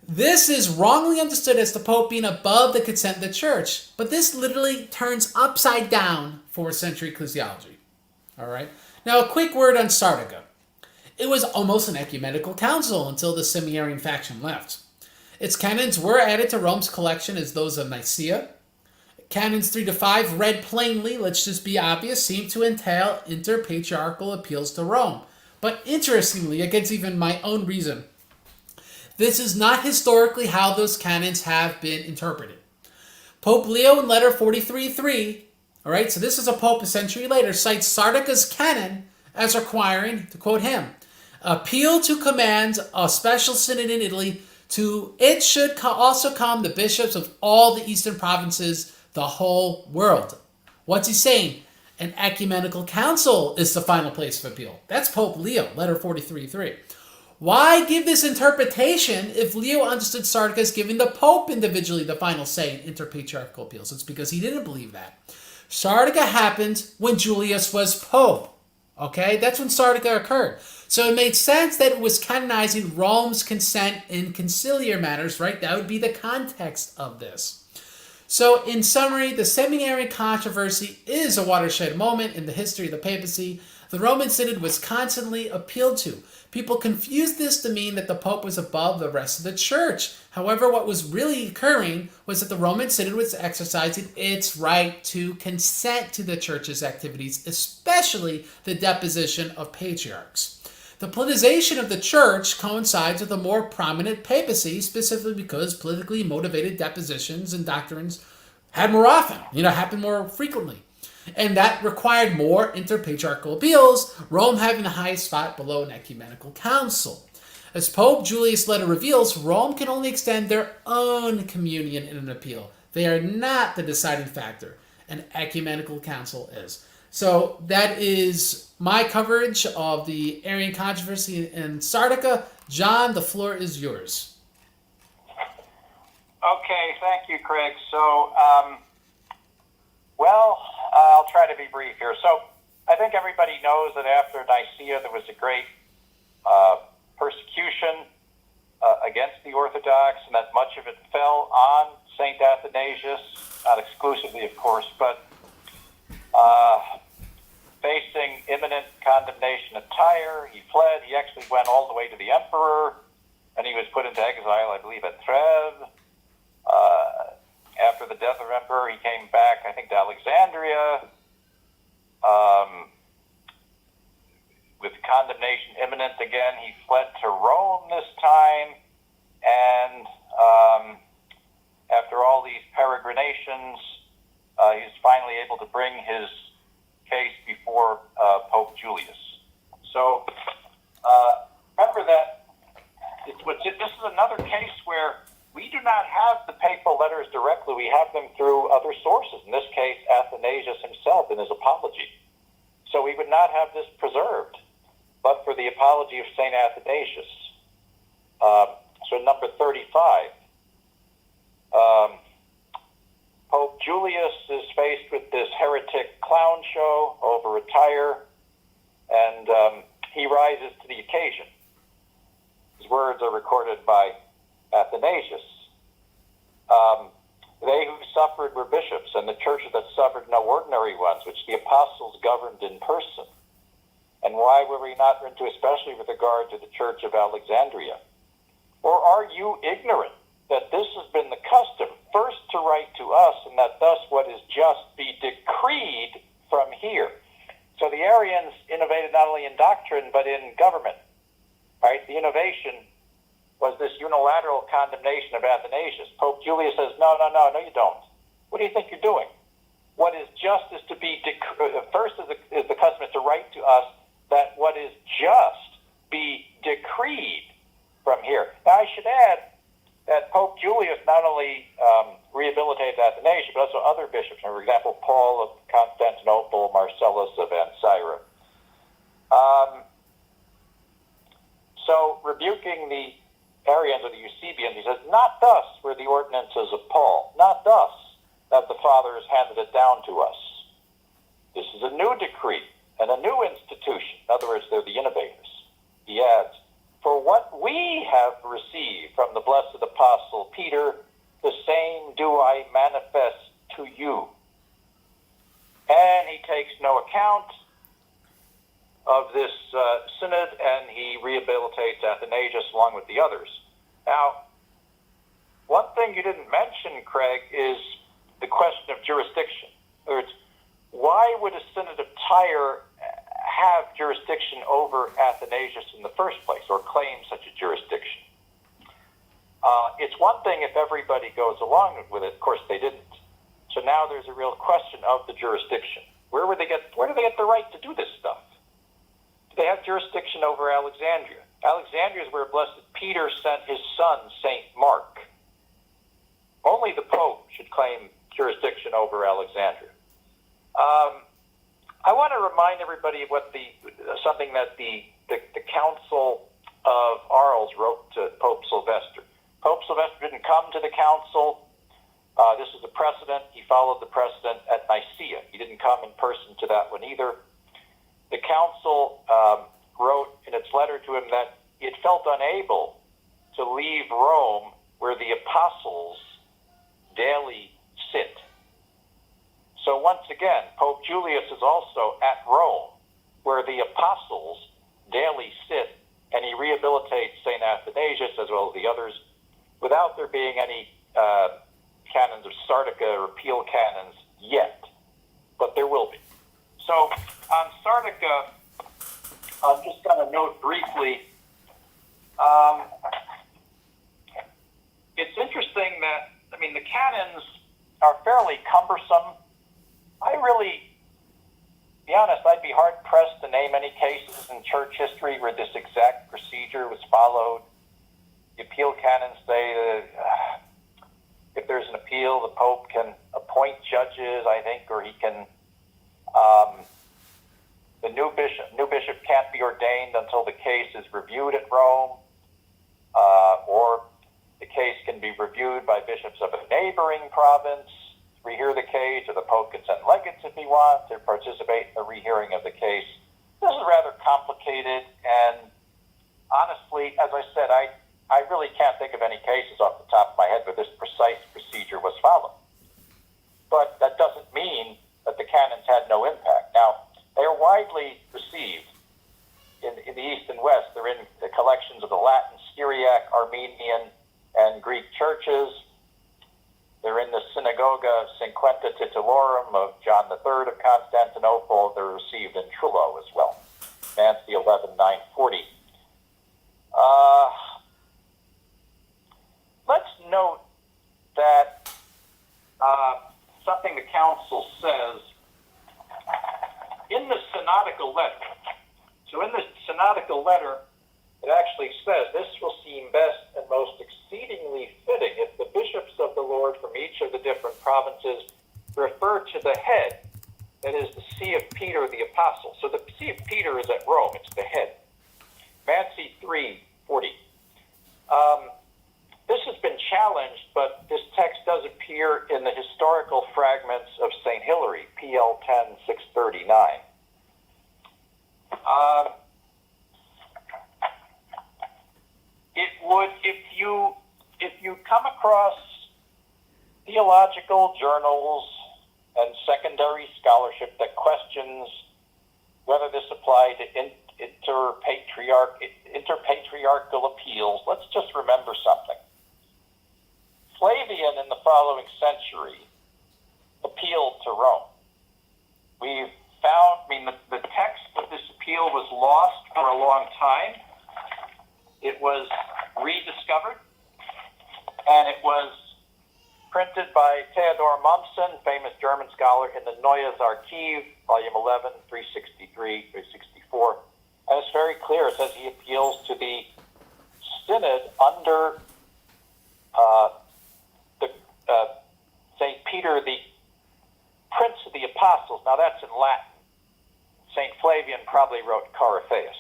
This is wrongly understood as the Pope being above the consent of the Church, but this literally turns upside down 4th century ecclesiology. All right. Now, a quick word on Serdica. It was almost an ecumenical council until the semi-Arian faction left. Its canons were added to Rome's collection as those of Nicea. Canons 3 to 5, read plainly, let's just be obvious, seem to entail interpatriarchal appeals to Rome. But interestingly, against even my own reason, this is not historically how those canons have been interpreted. Pope Leo in letter 43.3, all right, so this is a pope a century later, cites Serdica's canon as requiring, to quote him, appeal to command a special synod in Italy to it should also come the bishops of all the eastern provinces, the whole world. What's he saying? An ecumenical council is the final place of appeal. That's Pope Leo, letter 43.3. Why give this interpretation if Leo understood Serdica as giving the Pope individually the final say in interpatriarchal appeals? It's because he didn't believe that. Serdica happened when Julius was Pope. Okay, that's when Serdica occurred. So it made sense that it was canonizing Rome's consent in conciliar matters, right? That would be the context of this. So in summary, the semi-Arian controversy is a watershed moment in the history of the papacy. The Roman Synod was constantly appealed to. People confused this to mean that the Pope was above the rest of the Church. However, what was really occurring was that the Roman Synod was exercising its right to consent to the Church's activities, especially the deposition of patriarchs. The politicization of the Church coincides with a more prominent papacy, specifically because politically motivated depositions and doctrines had more often, happened more frequently. And that required more interpatriarchal appeals, Rome having the highest spot below an ecumenical council. As Pope Julius' letter reveals, Rome can only extend their own communion in an appeal. They are not the deciding factor. An ecumenical council is. So that is my coverage of the Arian controversy in Serdica. John, the floor is yours. Okay, thank you, Craig. So, I'll try to be brief here. So, I think everybody knows that after Nicea, there was a great persecution against the Orthodox, and that much of it fell on St. Athanasius, not exclusively, of course, but facing imminent condemnation at Tyre. He fled. He actually went all the way to the emperor, and he was put into exile, I believe, at Treves. After the death of the emperor, he came back, I think, to Alexandria, with condemnation imminent again. He fled to Rome this time, and after all these peregrinations, he was finally able to bring his case before Pope Julius. So remember that this is another case where we do not have the papal letters directly. We have them through other sources, in this case, Athanasius himself in his apology. So we would not have this preserved, but for the apology of St. Athanasius. So number 35, Pope Julius is faced with this heretic clown show over at Tyre, and he rises to the occasion. His words are recorded by Athanasius. They who suffered were bishops, and the church that suffered no ordinary ones, which the apostles governed in person. And why were we not into, especially with regard to the church of Alexandria? Or are you ignorant that this has been the custom, first to write to us, and that thus what is just be decreed from here? So the Arians innovated not only in doctrine, but in government. Right? The innovation was this unilateral condemnation of Athanasius. Pope Julius says, no, you don't. What do you think you're doing? What is just is to be, first is the custom is to write to us that what is just be decreed from here. Now I should add that Pope Julius not only rehabilitated Athanasius, but also other bishops. For example, Paul of Constantinople, Marcellus of Ancyra. So rebuking the Arians or the Eusebians, he says, not thus were the ordinances of Paul, not thus that the fathers handed it down to us. This is a new decree and a new institution. In other words, they're the innovators. He adds, for what we have received from the blessed apostle Peter, the same do I manifest to you. And he takes no account of this synod, and he rehabilitates Athanasius along with the others. Now, one thing you didn't mention, Craig, is the question of jurisdiction. In other words, why would a synod of Tyre have jurisdiction over Athanasius in the first place, or claim such a jurisdiction? It's one thing if everybody goes along with it. Of course, they didn't. So now there's a real question of the jurisdiction. Where do they get the right to do this stuff? They have jurisdiction over Alexandria. Alexandria is where Blessed Peter sent his son, St. Mark. Only the Pope should claim jurisdiction over Alexandria. I want to remind everybody of something that the Council of Arles wrote to Pope Sylvester. Pope Sylvester didn't come to the council. This is a precedent. He followed the precedent at Nicea. He didn't come in person to that one either. The council wrote in its letter to him that it felt unable to leave Rome where the apostles daily sit. So once again, Pope Julius is also at Rome where the apostles daily sit, and he rehabilitates St. Athanasius as well as the others without there being any canons of Serdica or repeal canons yet, but there will be. So on Serdica, I'm just going to note briefly, it's interesting that, the canons are fairly cumbersome. To be honest, I'd be hard-pressed to name any cases in church history where this exact procedure was followed. The appeal canons say that if there's an appeal, the Pope can appoint judges, I think, or he can... the new bishop can't be ordained until the case is reviewed at Rome, or the case can be reviewed by bishops of a neighboring province, rehear the case, or the Pope can send legates if he wants to participate in the rehearing of the case. This is rather complicated, and honestly, as I said, I really can't think of any cases off the top of my head where this precise procedure was followed. But that doesn't mean that the canons had no impact. Now, they are widely Armenian and Greek churches. They're in the Synagoga Cinquenta Titulorum of John III of Constantinople. They're received in Trullo as well. Nancy 11,940. Let's note that something the council says in the synodical letter. So in the synodical letter, it actually says, "This will seem best and most exceedingly fitting if the bishops of the Lord from each of the different provinces refer to the head, that is the See of Peter the Apostle." So the See of Peter is at Rome, it's the head. Nancy 3:40. This has been challenged, but this text does appear in the historical fragments of St. Hilary, PL 10,639. It would, if you come across theological journals and secondary scholarship that questions whether this applied to interpatriarchal appeals, let's just remember something. Flavian in the following century appealed to Rome. We've found, the text of this appeal was lost for a long time. It was rediscovered, and it was printed by Theodor Mommsen, famous German scholar, in the Neues Archiv, volume 11, 363, 364. And it's very clear. It says he appeals to the synod under St. Peter, the Prince of the Apostles. Now that's in Latin. St. Flavian probably wrote Coryphaeus.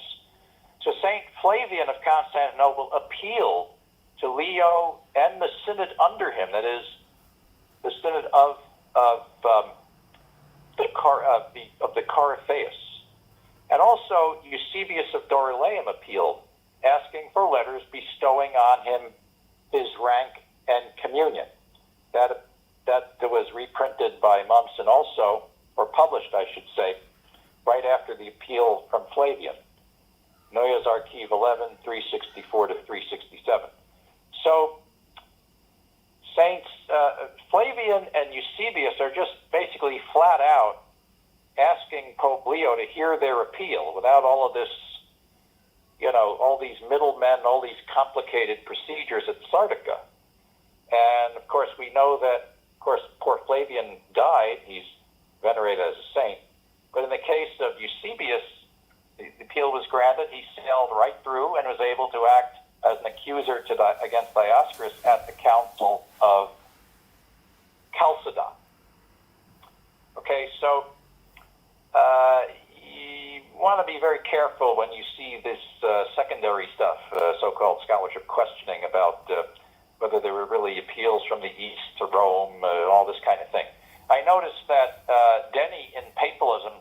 So St. Flavian of Constantinople appealed to Leo and the synod under him, that is, the synod of the Coryphaeus. And also Eusebius of Dorylaeum appealed, asking for letters bestowing on him his rank and communion. That was reprinted by Mommsen also, or published, I should say, right after the appeal from Flavian. Neues Archiv 11, 364 to 367. So Saints Flavian and Eusebius are just basically flat out asking Pope Leo to hear their appeal without all of this, all these middlemen, all these complicated procedures at Serdica. And of course, we know that, poor Flavian died. He's venerated as a saint. But in the case of Eusebius, the appeal was granted. He sailed right through and was able to act as an accuser against Dioscorus at the Council of Chalcedon. Okay, so you want to be very careful when you see this secondary stuff, so-called scholarship questioning about whether there were really appeals from the East to Rome, all this kind of thing. I noticed that Denny in Papalism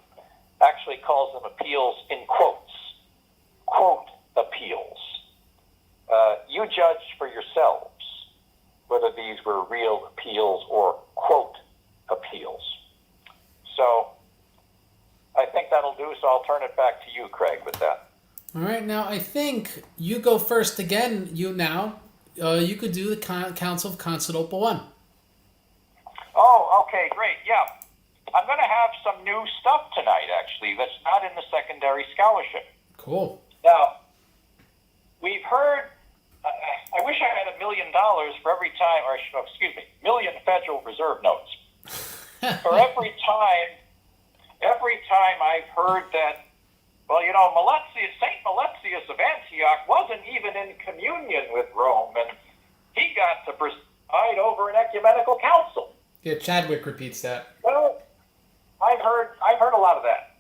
actually calls them appeals in quotes. Quote appeals. You judge for yourselves whether these were real appeals or quote appeals. So I think that'll do, so I'll turn it back to you, Craig, with that. All right, now I think you go first again, you could do the Council of Constantinople I. Oh, okay, great, yeah. I'm going to have some new stuff tonight, actually, that's not in the secondary scholarship. Cool. Now, we've heard, I wish I had $1 million for every time, million Federal Reserve notes. For every time I've heard that, St. Meletius of Antioch wasn't even in communion with Rome, and he got to preside over an ecumenical council. Yeah, Chadwick repeats that. Well, I've heard a lot of that.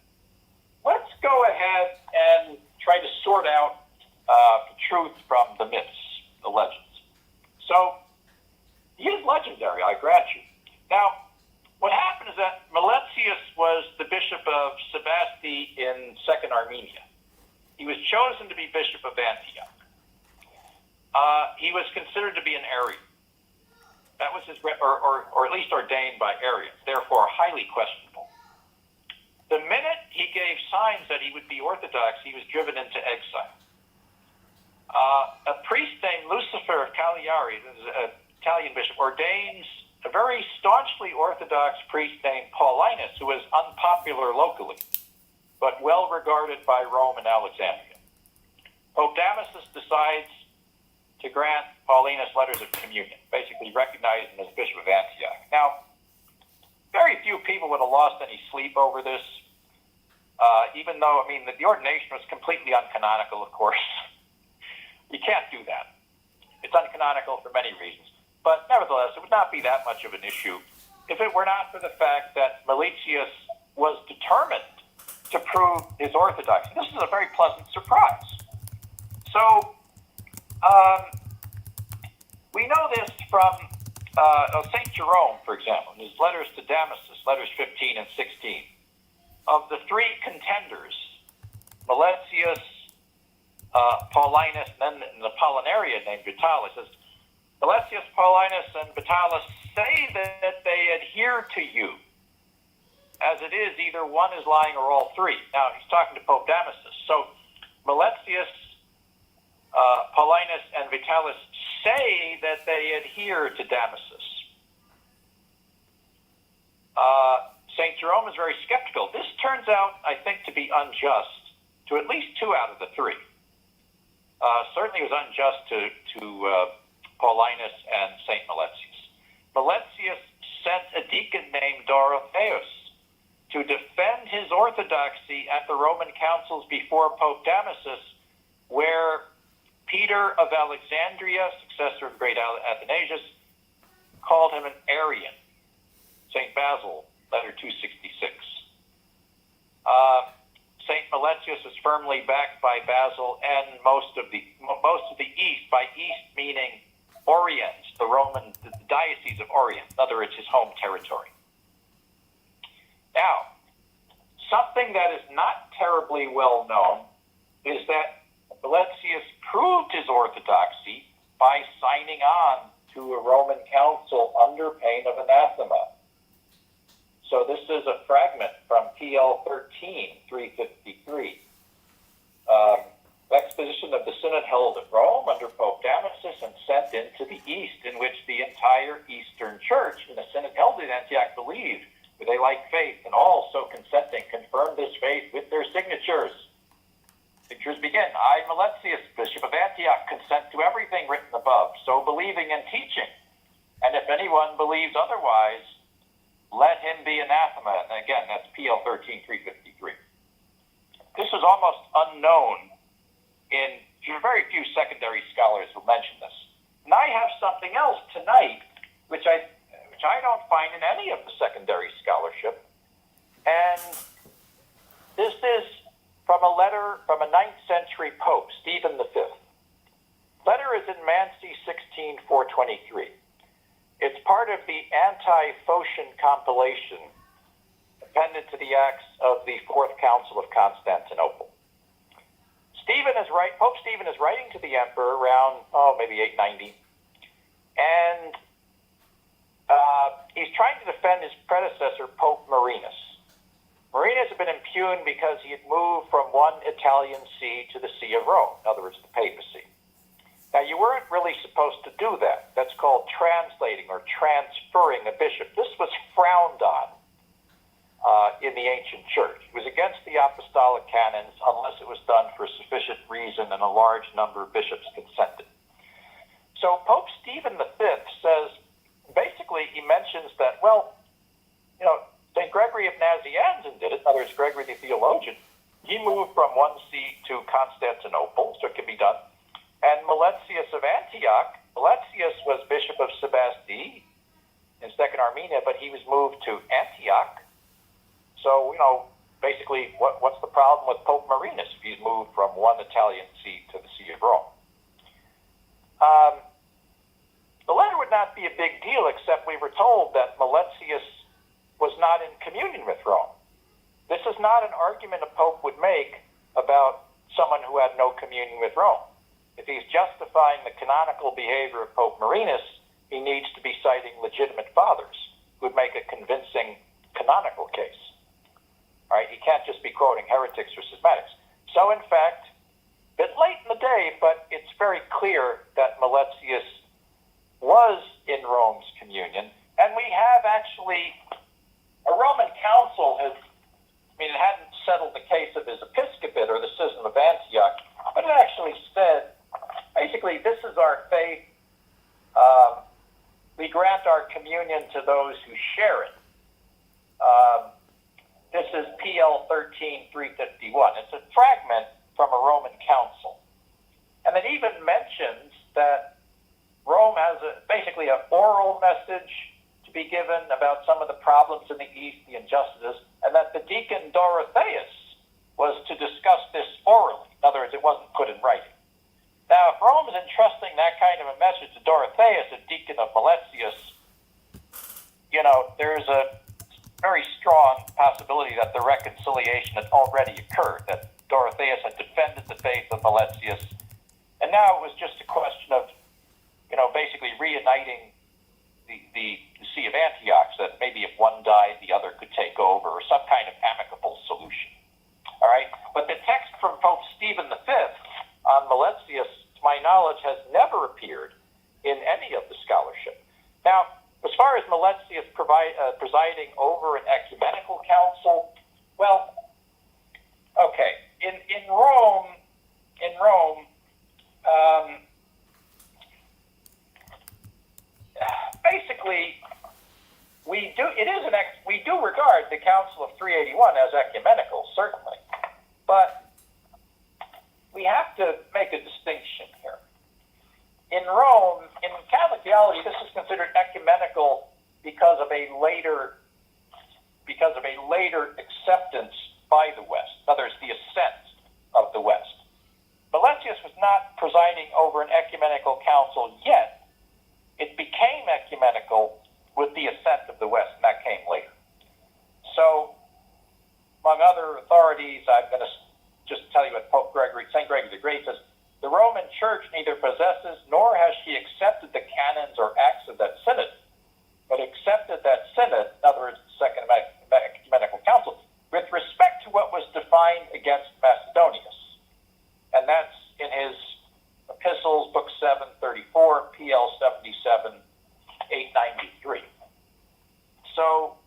Let's go ahead and try to sort out the truth from the myths, the legends. So, he is legendary, I grant you. Now, what happened is that Meletius was the bishop of Sebaste in Second Armenia. He was chosen to be bishop of Antioch. He was considered to be an Arian. That was his, or at least ordained by Arians, therefore highly questionable. The minute he gave signs that he would be Orthodox, he was driven into exile. A priest named Lucifer of Cagliari, an Italian bishop, ordains a very staunchly Orthodox priest named Paulinus, who is unpopular locally, but well regarded by Rome and Alexandria. Pope Damasus decides to grant Paulinus letters of communion, basically recognizing him as Bishop of Antioch. Now, very few people would have lost any sleep over this, even though, the ordination was completely uncanonical, of course. You can't do that. It's uncanonical for many reasons. But nevertheless, it would not be that much of an issue if it were not for the fact that Meletius was determined to prove his orthodoxy. This is a very pleasant surprise. So, we know this from St. Jerome, for example, in his letters to Damasus, letters 15 and 16. Of the three contenders, Meletius, Paulinus, and then an Apollinarian named Vitalis, says, Meletius, Paulinus, and Vitalis say that they adhere to you. As it is, either one is lying or all three. Now, he's talking to Pope Damasus. So, Meletius, Paulinus, and Vitalis say that they adhere to Damasus. St. Jerome is very skeptical. This turns out, I think, to be unjust to at least two out of the three. Certainly it was unjust to Paulinus and St. Meletius. Meletius sent a deacon named Dorotheus to defend his orthodoxy at the Roman councils before Pope Damasus, where Peter of Alexandria, successor of great Athanasius, called him an Arian. St. Basil, letter 266. St. Meletius was firmly backed by Basil and most of the East, by East meaning Orient, the Diocese of Orient, in other words, his home territory. Now, something that is not terribly well known is that Meletius proved his orthodoxy by signing on to a Roman council under pain of anathema. So this is a fragment from PL 13, 353. Exposition of the synod held at Rome under Pope Damasus and sent into the East, in which the entire Eastern Church in the synod held in Antioch believed, with a like faith, and all so consenting confirmed this faith with their signatures. Signatures begin, I, Meletius, Bishop of Antioch, consent to everything written above, so believing and teaching. And if anyone believes otherwise, let him be anathema. And again, that's PL 13, 353. This is almost unknown in very few secondary scholars who mention this. And I have something else tonight, which I don't find in any of the secondary scholarship. And this is from a letter from a 9th century Pope, Stephen V. Letter is in Mansi 16,423. It's part of the anti-Phocian compilation appended to the Acts of the Fourth Council of Constantinople. Pope Stephen is writing to the emperor around, maybe 890, and he's trying to defend his predecessor, Pope Marinus. Marinus had been impugned because he had moved from one Italian see to the See of Rome, in other words, the Papacy. Now, you weren't really supposed to do that. That's called translating or transferring a bishop. This was frowned on in the ancient church. It was against the apostolic canons unless it was done for sufficient reason and a large number of bishops consented. So Pope Stephen V says, basically he mentions that, St. Gregory of Nazianzen did it, in other words, Gregory the theologian. He moved from one see to Constantinople, so it can be done. And Meletius of Antioch, Meletius was Bishop of Sebasti in Second Armenia, but he was moved to Antioch. So, basically, what's the problem with Pope Marinus if he's moved from one Italian see to the See of Rome? The letter would not be a big deal, except we were told that Meletius was not in communion with Rome. This is not an argument a pope would make about someone who had no communion with Rome. If he's justifying the canonical behavior of Pope Marinus, he needs to be citing legitimate fathers who would make a convincing canonical case. All right, he can't just be quoting heretics or schismatics. So, in fact, a bit late in the day, but it's very clear that Meletius was in Rome's communion, and we have actually a Roman council has, it hadn't settled the case of his episcopate or the Schism of Antioch, but it actually said, basically, this is our faith. We grant our communion to those who share it. This is PL 13-351. It's a fragment from a Roman council. And it even mentions that Rome has basically an oral message to be given about some of the problems in the East, the injustices, and that the deacon Dorotheus was to discuss this orally. In other words, it wasn't put in writing. Now, if Rome is entrusting that kind of a message to Dorotheus, a deacon of Meletius, there's a very strong possibility that the reconciliation had already occurred, that Dorotheus had defended the faith of Meletius, and now it was just a question of, basically reuniting the See of Antioch, so that maybe if one died, the other could take over, or some kind of amicable solution. All right? But the text from Pope Stephen V on Meletius, to my knowledge, has never appeared in any of the scholarship. Now, as far as Meletius presiding over an ecumenical council, well, okay, in Rome, basically, we do regard the Council of 381 as ecumenical, certainly, but we have to make a distinction here. In Rome, in Catholic theology, this is considered ecumenical because of a later acceptance by the West. In other words, the ascent of the West. Meletius was not presiding over an ecumenical council yet. It became ecumenical with the ascent of the West, and that came later. So, among other authorities, I'm going to just tell you what St. Gregory the Great says. The Roman Church neither possesses nor has she accepted the canons or acts of that synod, but accepted that synod, in other words, the Second Ecumenical Council, with respect to what was defined against Macedonius. And that's in his epistles, book 734, PL 77, 893. So,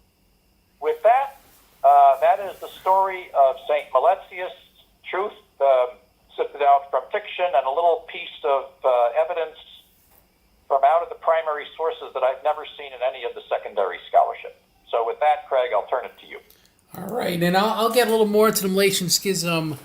with that, that is the story of St. Meletius, truth sifted out from fiction, and a little piece of evidence from out of the primary sources that I've never seen in any of the secondary scholarship. So with that, Craig, I'll turn it to you. All right, and I'll get a little more into the Meletian Schism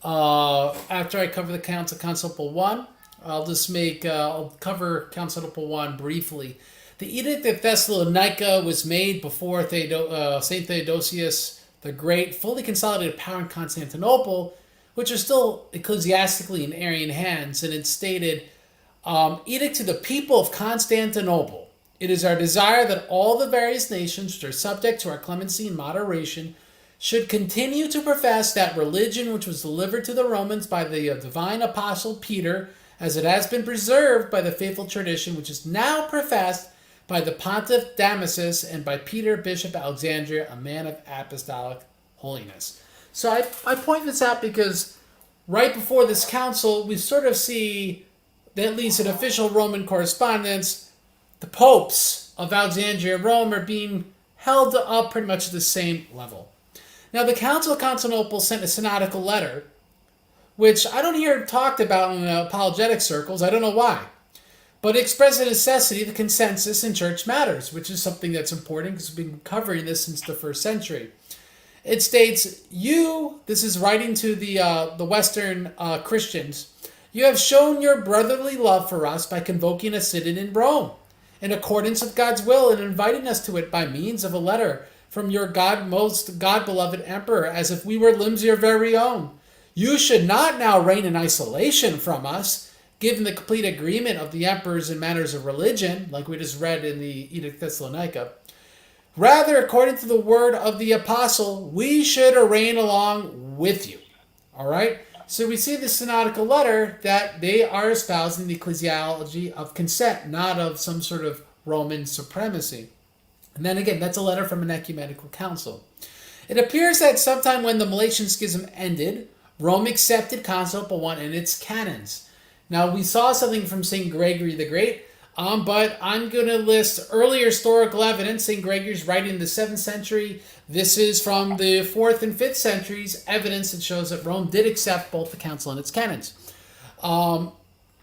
after I cover the Constantinople I. I'll cover Constantinople I briefly. The Edict of Thessalonica was made before St. Theodosius the Great fully consolidated power in Constantinople, which are still ecclesiastically in Arian hands, and it stated, Edict to the people of Constantinople. It is our desire that all the various nations which are subject to our clemency and moderation should continue to profess that religion which was delivered to the Romans by the divine apostle Peter, as it has been preserved by the faithful tradition which is now professed by the Pontiff Damasus and by Peter, Bishop Alexandria, a man of apostolic holiness. So I point this out because right before this council, we sort of see, at least in official Roman correspondence, the popes of Alexandria and Rome are being held up pretty much at the same level. Now, the Council of Constantinople sent a synodical letter, which I don't hear talked about in apologetic circles. I don't know why. But it expressed the necessity of the consensus in church matters, which is something that's important because we've been covering this since the first century. It states, this is writing to the Western Christians, you have shown your brotherly love for us by convoking a synod in Rome, in accordance with God's will, and inviting us to it by means of a letter from your most God-beloved emperor, as if we were limbs of your very own. You should not now reign in isolation from us, given the complete agreement of the emperors in matters of religion, like we just read in the Edict of Thessalonica. Rather, according to the word of the apostle, we should reign along with you. All right? So we see the synodical letter that they are espousing the ecclesiology of consent, not of some sort of Roman supremacy. And then again, that's a letter from an ecumenical council. It appears that sometime when the Meletian Schism ended, Rome accepted Constantinople I and its canons. Now, we saw something from St. Gregory the Great, but I'm going to list earlier historical evidence. St. Gregory's writing in the 7th century. This is from the 4th and 5th centuries, evidence that shows that Rome did accept both the council and its canons.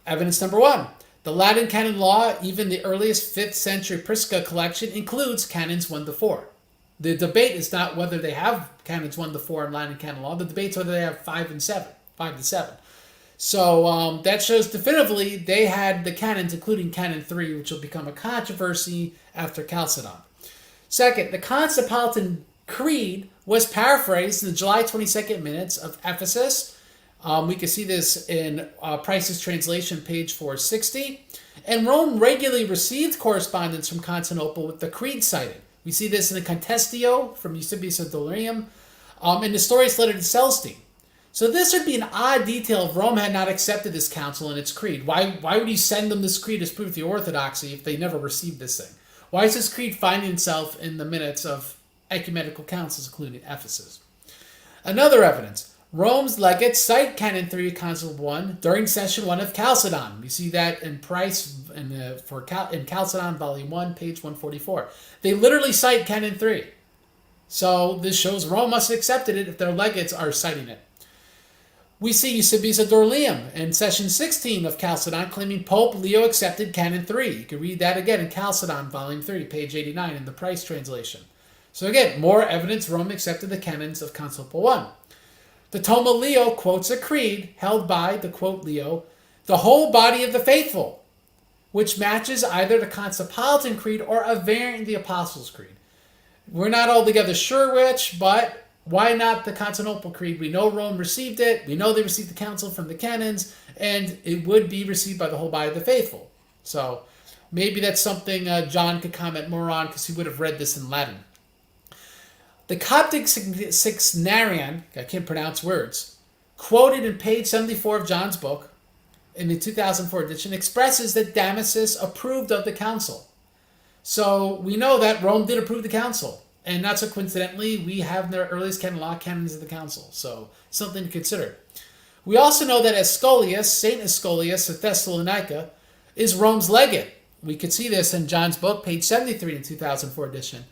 Evidence number 1. The Latin canon law, even the earliest 5th century Prisca collection, includes canons 1 to 4. The debate is not whether they have canons 1 to 4 in Latin canon law. The debate is whether they have 5 to 7. So that shows definitively they had the canons, including Canon 3, which will become a controversy after Chalcedon. Second, the Constantinople Creed was paraphrased in the July 22nd minutes of Ephesus. We can see this in Price's translation, page 460. And Rome regularly received correspondence from Constantinople with the creed cited. We see this in the Contestio from Eusebius of Dolorium, and Nestorius' letter to Celestine. So this would be an odd detail if Rome had not accepted this council and its creed. Why would you send them this creed as proof of the orthodoxy if they never received this thing? Why is this creed finding itself in the minutes of ecumenical councils, including Ephesus? Another evidence. Rome's legates cite Canon 3 of Constantinople I during Session 1 of Chalcedon. We see that in Price in Chalcedon, Volume 1, page 144. They literally cite Canon 3. So this shows Rome must have accepted it if their legates are citing it. We see Eusebius of Dorlium in Session 16 of Chalcedon claiming Pope Leo accepted Canon 3. You can read that again in Chalcedon, Volume 3, page 89 in the Price translation. So again, more evidence Rome accepted the canons of Constantinople I. The Toma Leo quotes a creed held by, the quote Leo, the whole body of the faithful, which matches either the Constantinopolitan Creed or a variant of the Apostles' Creed. We're not altogether sure which, but why not the Constantinople Creed? We know Rome received it. We know they received the council from the canons, and it would be received by the whole body of the faithful. So maybe that's something John could comment more on because he would have read this in Latin. The Coptic Sixnarian, I can't pronounce words, quoted in page 74 of John's book in the 2004 edition, expresses that Damasus approved of the council. So we know that Rome did approve the council. And not so coincidentally, we have in their earliest canon law canons of the council. So something to consider. We also know that Ascolius, St. Ascolius of Thessalonica, is Rome's legate. We could see this in John's book, page 73 in 2004 edition,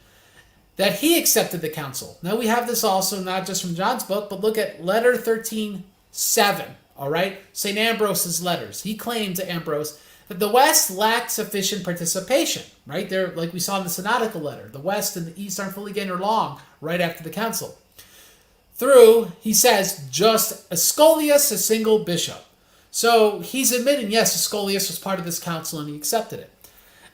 that he accepted the council. Now we have this also not just from John's book, but look at letter 13:7, all right? St. Ambrose's letters. He claimed to Ambrose that the West lacked sufficient participation, right? There, like we saw in the synodical letter, the West and the East aren't fully getting along right after the council. Through, he says, just Ascolius, a single bishop. So he's admitting, yes, Ascolius was part of this council and he accepted it.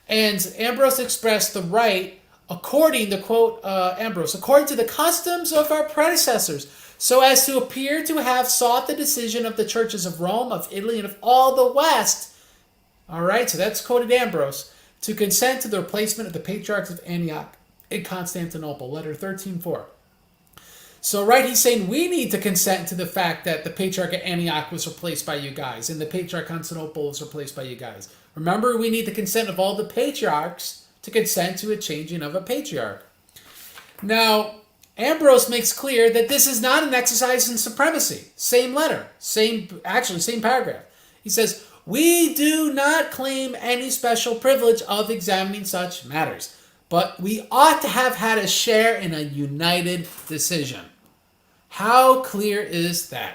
And Ambrose expressed the right, according to quote Ambrose, according to the customs of our predecessors, so as to appear to have sought the decision of the churches of Rome, of Italy, and of all the West. All right, so that's quoted Ambrose, to consent to the replacement of the patriarchs of Antioch in Constantinople, letter 13:4. So, right, he's saying we need to consent to the fact that the patriarch of Antioch was replaced by you guys, and the patriarch of Constantinople was replaced by you guys. Remember, we need the consent of all the patriarchs to consent to a changing of a patriarch. Now, Ambrose makes clear that this is not an exercise in supremacy. Same letter, same paragraph. He says, we do not claim any special privilege of examining such matters, but we ought to have had a share in a united decision. How clear is that?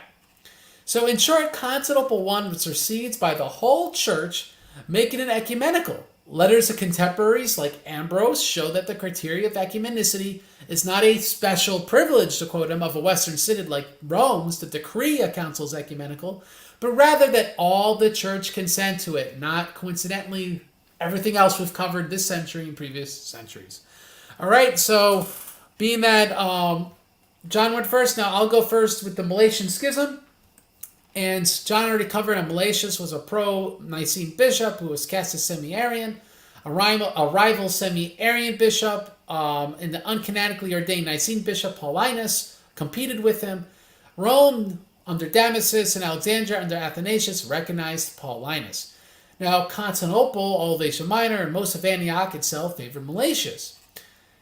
So in short, Constantinople I was received by the whole church, making it ecumenical. Letters of contemporaries like Ambrose show that the criteria of ecumenicity is not a special privilege, to quote him, of a Western synod like Rome's to decree a council is ecumenical, but rather that all the church consent to it, not coincidentally everything else we've covered this century and previous centuries. All right, so being that John went first, now I'll go first with the Meletian Schism. And John already covered that Meletius was a pro-Nicene bishop who was cast as semi-Arian, a rival semi-Arian bishop, and the uncanonically ordained Nicene bishop Paulinus competed with him. Rome, under Damasus, and Alexandria under Athanasius, recognized Paulinus. Now, Constantinople, all of Asia Minor, and most of Antioch itself favored Meletius.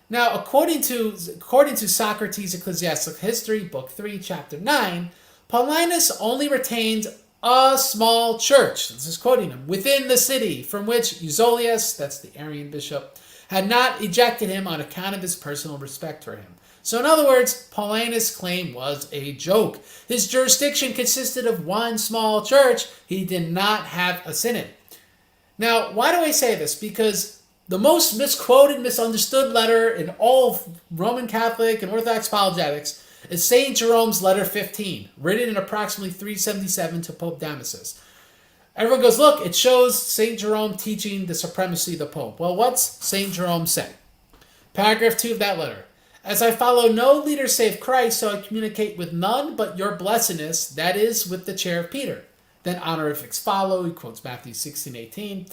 Now, according to Socrates' Ecclesiastical History, Book 3, Chapter 9, Paulinus only retained a small church, this is quoting him, within the city, from which Eusebius, that's the Arian bishop, had not ejected him on account of his personal respect for him. So in other words, Paulinus' claim was a joke. His jurisdiction consisted of one small church. He did not have a synod. Now, why do I say this? Because the most misquoted, misunderstood letter in all of Roman Catholic and Orthodox apologetics is St. Jerome's letter 15, written in approximately 377 to Pope Damasus. Everyone goes, look, it shows St. Jerome teaching the supremacy of the Pope. Well, what's St. Jerome say? Paragraph 2 of that letter. As I follow no leader save Christ, so I communicate with none but your blessedness, that is, with the chair of Peter. Then honorifics follow. He quotes Matthew 16:18.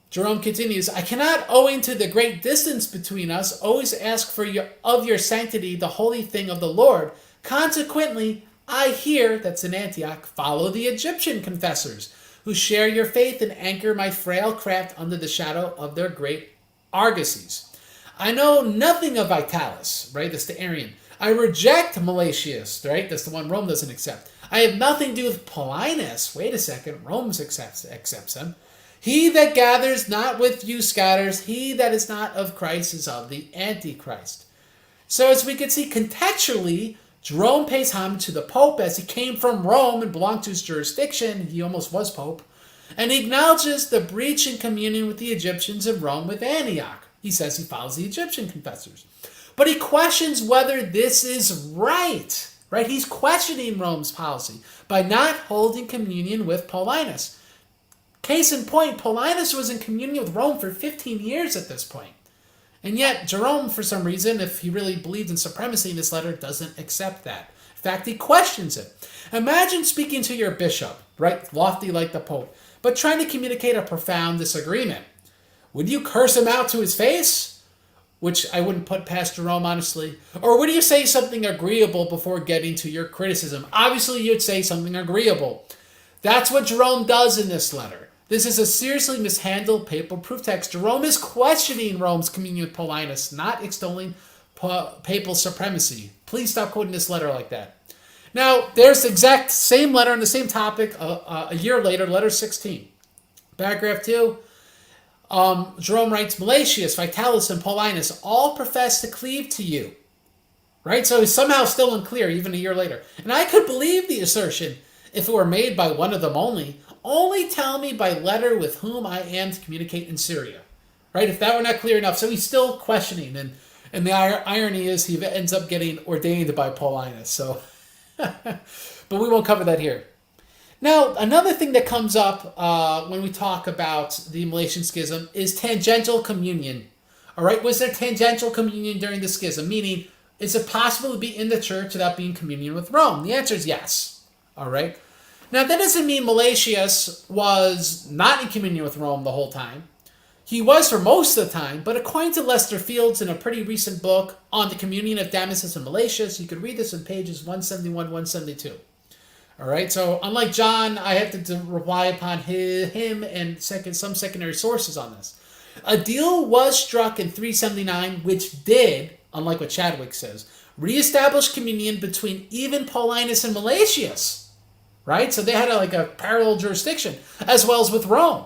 Jerome continues, I cannot, owing to the great distance between us, always ask for of your sanctity the holy thing of the Lord. Consequently, I here, that's in Antioch, follow the Egyptian confessors, who share your faith and anchor my frail craft under the shadow of their great argosies. I know nothing of Vitalis, right? That's the Arian. I reject Meletius, right? That's the one Rome doesn't accept. I have nothing to do with Paulinus. Wait a second. Rome accepts him. He that gathers not with you scatters. He that is not of Christ is of the Antichrist. So as we can see contextually, Jerome pays homage to the Pope as he came from Rome and belonged to his jurisdiction. He almost was Pope. And he acknowledges the breach in communion with the Egyptians in Rome with Antioch. He says he follows the Egyptian confessors. But he questions whether this is right? He's questioning Rome's policy by not holding communion with Paulinus. Case in point, Paulinus was in communion with Rome for 15 years at this point. And yet, Jerome, for some reason, if he really believed in supremacy in this letter, doesn't accept that. In fact, he questions it. Imagine speaking to your bishop, right, lofty like the Pope, but trying to communicate a profound disagreement. Would you curse him out to his face? Which I wouldn't put past Jerome, honestly. Or would you say something agreeable before getting to your criticism? Obviously, you'd say something agreeable. That's what Jerome does in this letter. This is a seriously mishandled papal proof text. Jerome is questioning Rome's communion with Paulinus, not extolling papal supremacy. Please stop quoting this letter like that. Now, there's the exact same letter on the same topic a year later, letter 16. Paragraph 2. Jerome writes, Meletius, Vitalis, and Paulinus all profess to cleave to you. Right? So he's somehow still unclear, even a year later. And I could believe the assertion if it were made by one of them only. Only tell me by letter with whom I am to communicate in Syria. Right? If that were not clear enough. So he's still questioning. And the irony is he ends up getting ordained by Paulinus. So, but we won't cover that here. Now, another thing that comes up when we talk about the Meletian Schism is tangential communion. All right, was there tangential communion during the Schism? Meaning, is it possible to be in the church without being in communion with Rome? The answer is yes. All right. Now, that doesn't mean Meletius was not in communion with Rome the whole time. He was for most of the time, but according to Lester Fields in a pretty recent book on the communion of Damasus and Meletius, you could read this in pages 171, 172. All right, so unlike John, I have to rely upon him and some secondary sources on this. A deal was struck in 379, which did, unlike what Chadwick says, reestablish communion between even Paulinus and Meletius. Right, so they had a parallel jurisdiction, as well as with Rome.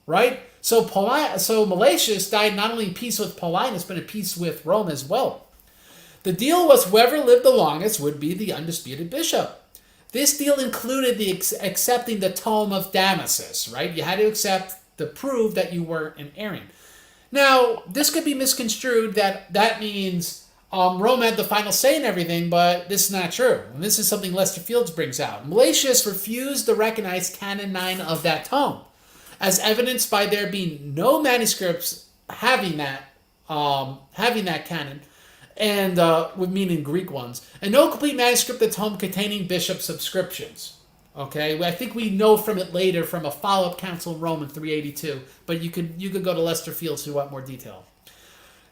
Right, so Meletius died not only in peace with Paulinus, but in peace with Rome as well. The deal was whoever lived the longest would be the undisputed bishop. This deal included accepting the tome of Damasus, right? You had to prove that you were an Arian. Now, this could be misconstrued that means Rome had the final say in everything, but this is not true. And this is something Lester Fields brings out. Meletius refused to recognize Canon 9 of that tome, as evidenced by there being no manuscripts having that canon, and meaning Greek ones, and no complete manuscript of the tome containing bishop subscriptions. Okay, I think we know from it later from a follow-up council in Rome in 382, but you could go to Lester Fields who want more detail.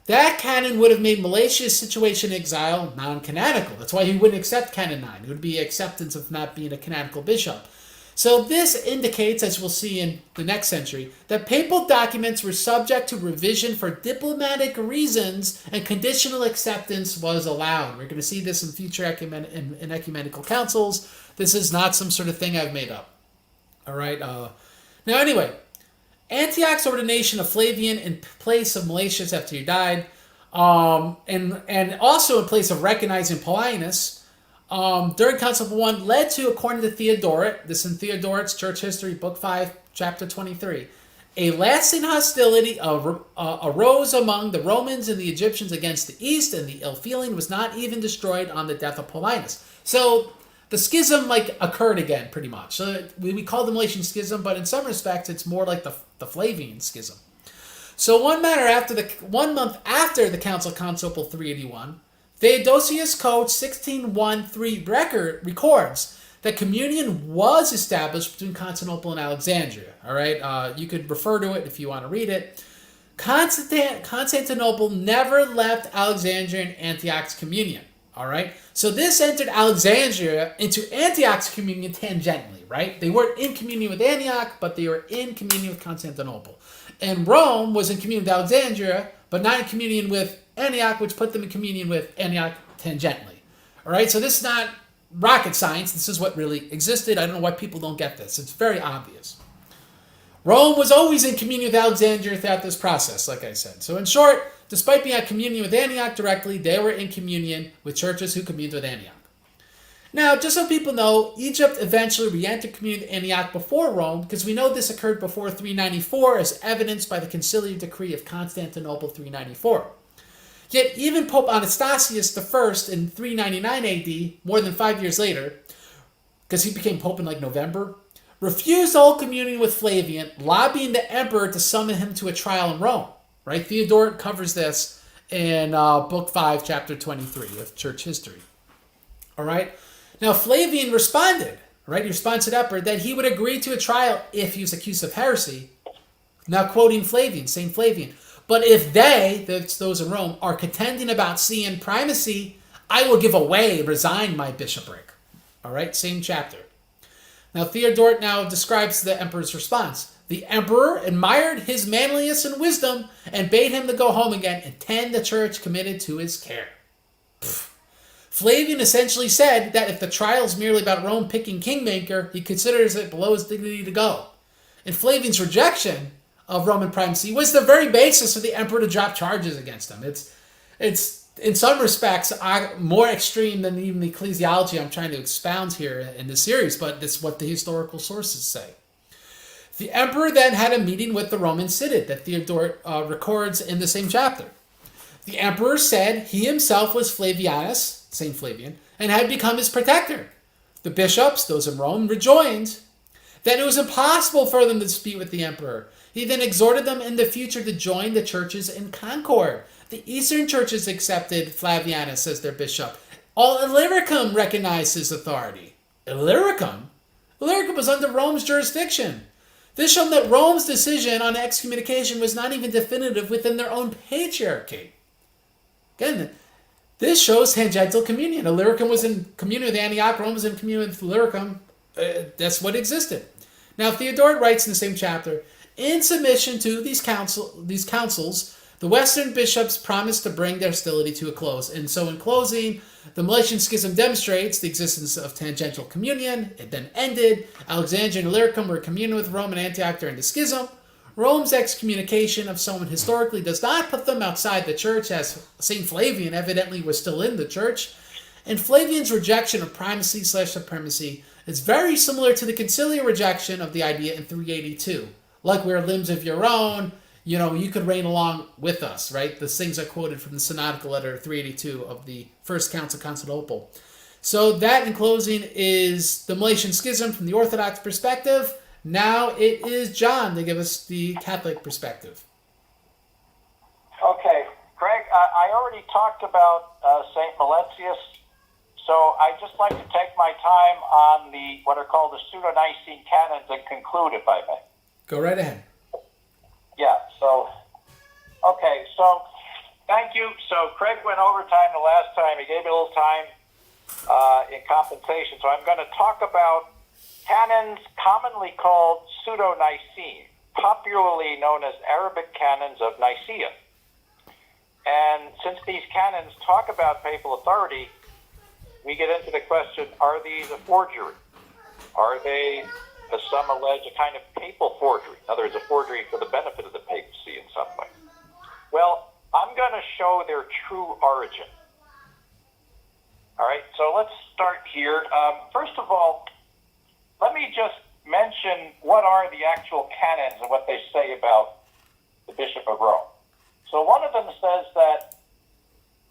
That canon would have made Meletius' situation in exile non-canonical. That's why he wouldn't accept Canon 9. It would be acceptance of not being a canonical bishop. So this indicates, as we'll see in the next century, that papal documents were subject to revision for diplomatic reasons and conditional acceptance was allowed. We're going to see this in future ecumenical councils. This is not some sort of thing I've made up. All right. Now, anyway, Antioch's ordination of Flavian in place of Meletius after he died, and also in place of recognizing Paulinus during Constantinople I led to, according to Theodoret, this in Theodoret's Church History, Book 5, Chapter 23, a lasting hostility arose among the Romans and the Egyptians against the East, and the ill feeling was not even destroyed on the death of Paulinus. So the schism occurred again, pretty much. So we call the Meletian Schism, but in some respects it's more like the Flavian Schism. So 1 month after the Council of Constantinople 381, Theodosius Code 1613 records that communion was established between Constantinople and Alexandria. All right, you could refer to it if you want to read it. Constantinople never left Alexandria and Antioch's communion. All right, so this entered Alexandria into Antioch's communion tangentially. Right, they weren't in communion with Antioch, but they were in communion with Constantinople. And Rome was in communion with Alexandria, but not in communion with Antioch, which put them in communion with Antioch tangentially. All right, so this is not rocket science. This is what really existed. I don't know why people don't get this. It's very obvious. Rome was always in communion with Alexandria throughout this process, like I said. So in short, despite being in communion with Antioch directly, they were in communion with churches who communed with Antioch. Now, just so people know, Egypt eventually re-entered communion with Antioch before Rome, because we know this occurred before 394, as evidenced by the conciliar decree of Constantinople 394. Yet even Pope Anastasius I in 399 AD, more than 5 years later, because he became Pope in November, refused to hold communion with Flavian, lobbying the emperor to summon him to a trial in Rome. Right? Theodoret covers this in Book 5, Chapter 23 of Church History. All right? Now, Flavian responded, right? He responded to the emperor that he would agree to a trial if he was accused of heresy. Now, quoting Flavian, St. Flavian, but if they, that's those in Rome, are contending about see and primacy, I will give away, resign my bishopric. All right, same chapter. Now, Theodoret now describes the emperor's response. The emperor admired his manliness and wisdom and bade him to go home again and tend the church committed to his care. Flavian essentially said that if the trial is merely about Rome picking kingmaker, he considers it below his dignity to go. And Flavian's rejection of Roman primacy was the very basis for the emperor to drop charges against him. It's in some respects more extreme than even the ecclesiology I'm trying to expound here in this series, but this is what the historical sources say. The emperor then had a meeting with the Roman Synod that Theodoret records in the same chapter. The emperor said he himself was Flavianus, St. Flavian, and had become his protector. The bishops, those in Rome, rejoined that it was impossible for them to dispute with the emperor. He then exhorted them in the future to join the churches in concord. The Eastern churches accepted Flavianus as their bishop. All Illyricum recognized his authority. Illyricum? Illyricum was under Rome's jurisdiction. This showed that Rome's decision on excommunication was not even definitive within their own patriarchy. Again, this shows tangential communion. Illyricum was in communion with Antioch. Rome was in communion with Illyricum. That's what existed. Now, Theodoret writes in the same chapter, in submission to these councils, the Western bishops promised to bring their hostility to a close. And so in closing, the Meletian Schism demonstrates the existence of tangential communion. It then ended. Alexandria and Illyricum were in communion with Rome and Antioch during the Schism. Rome's excommunication of someone historically does not put them outside the church, as St. Flavian evidently was still in the church. And Flavian's rejection of primacy/supremacy is very similar to the conciliar rejection of the idea in 382. Like we're limbs of your own, you could reign along with us, right? The things are quoted from the synodical letter 382 of the First Council of Constantinople. So that, in closing, is the Meletian Schism from the Orthodox perspective. Now it is John to give us the Catholic perspective. Okay, Greg, I already talked about St. Meletius, so I'd just like to take my time on what are called the Pseudo-Nicene Canons and conclude, if I may. Go right ahead. Yeah, so thank you. So Craig went overtime the last time. He gave me a little time in compensation. So I'm going to talk about canons commonly called Pseudo-Nicene, popularly known as Arabic Canons of Nicea. And since these canons talk about papal authority, we get into the question, are these a forgery? Are they as some allege, a kind of papal forgery. In other words, a forgery for the benefit of the papacy in some way. Well, I'm going to show their true origin. All right, so let's start here. First of all, let me just mention what are the actual canons and what they say about the Bishop of Rome. So one of them says that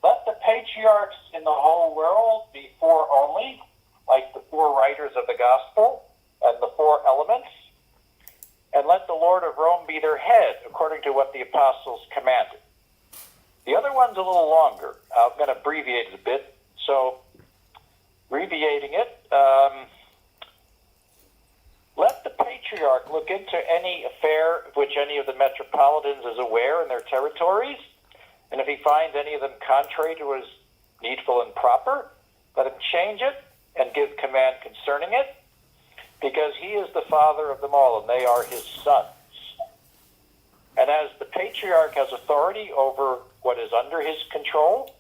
let the patriarchs in the whole world be four only, like the four writers of the gospel and the four elements, and let the Lord of Rome be their head, according to what the apostles commanded. The other one's a little longer. I'm going to abbreviate it a bit. So, abbreviating it, let the patriarch look into any affair of which any of the metropolitans is aware in their territories, and if he finds any of them contrary to what is needful and proper, let him change it and give command concerning it, because he is the father of them all, and they are his sons. And as the patriarch has authority over what is under his control,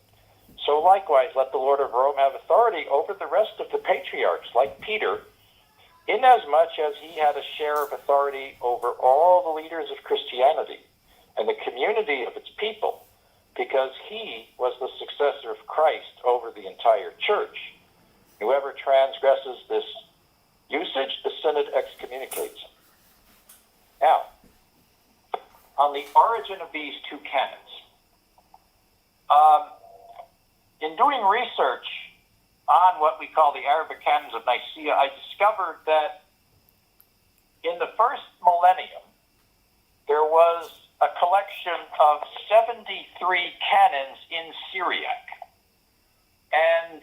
so likewise let the Lord of Rome have authority over the rest of the patriarchs, like Peter, inasmuch as he had a share of authority over all the leaders of Christianity and the community of its people, because he was the successor of Christ over the entire church. Whoever transgresses this usage, the synod excommunicates him. Now, on the origin of these two canons, in doing research on what we call the Arabic Canons of Nicea, I discovered that in the first millennium, there was a collection of 73 canons in Syriac. And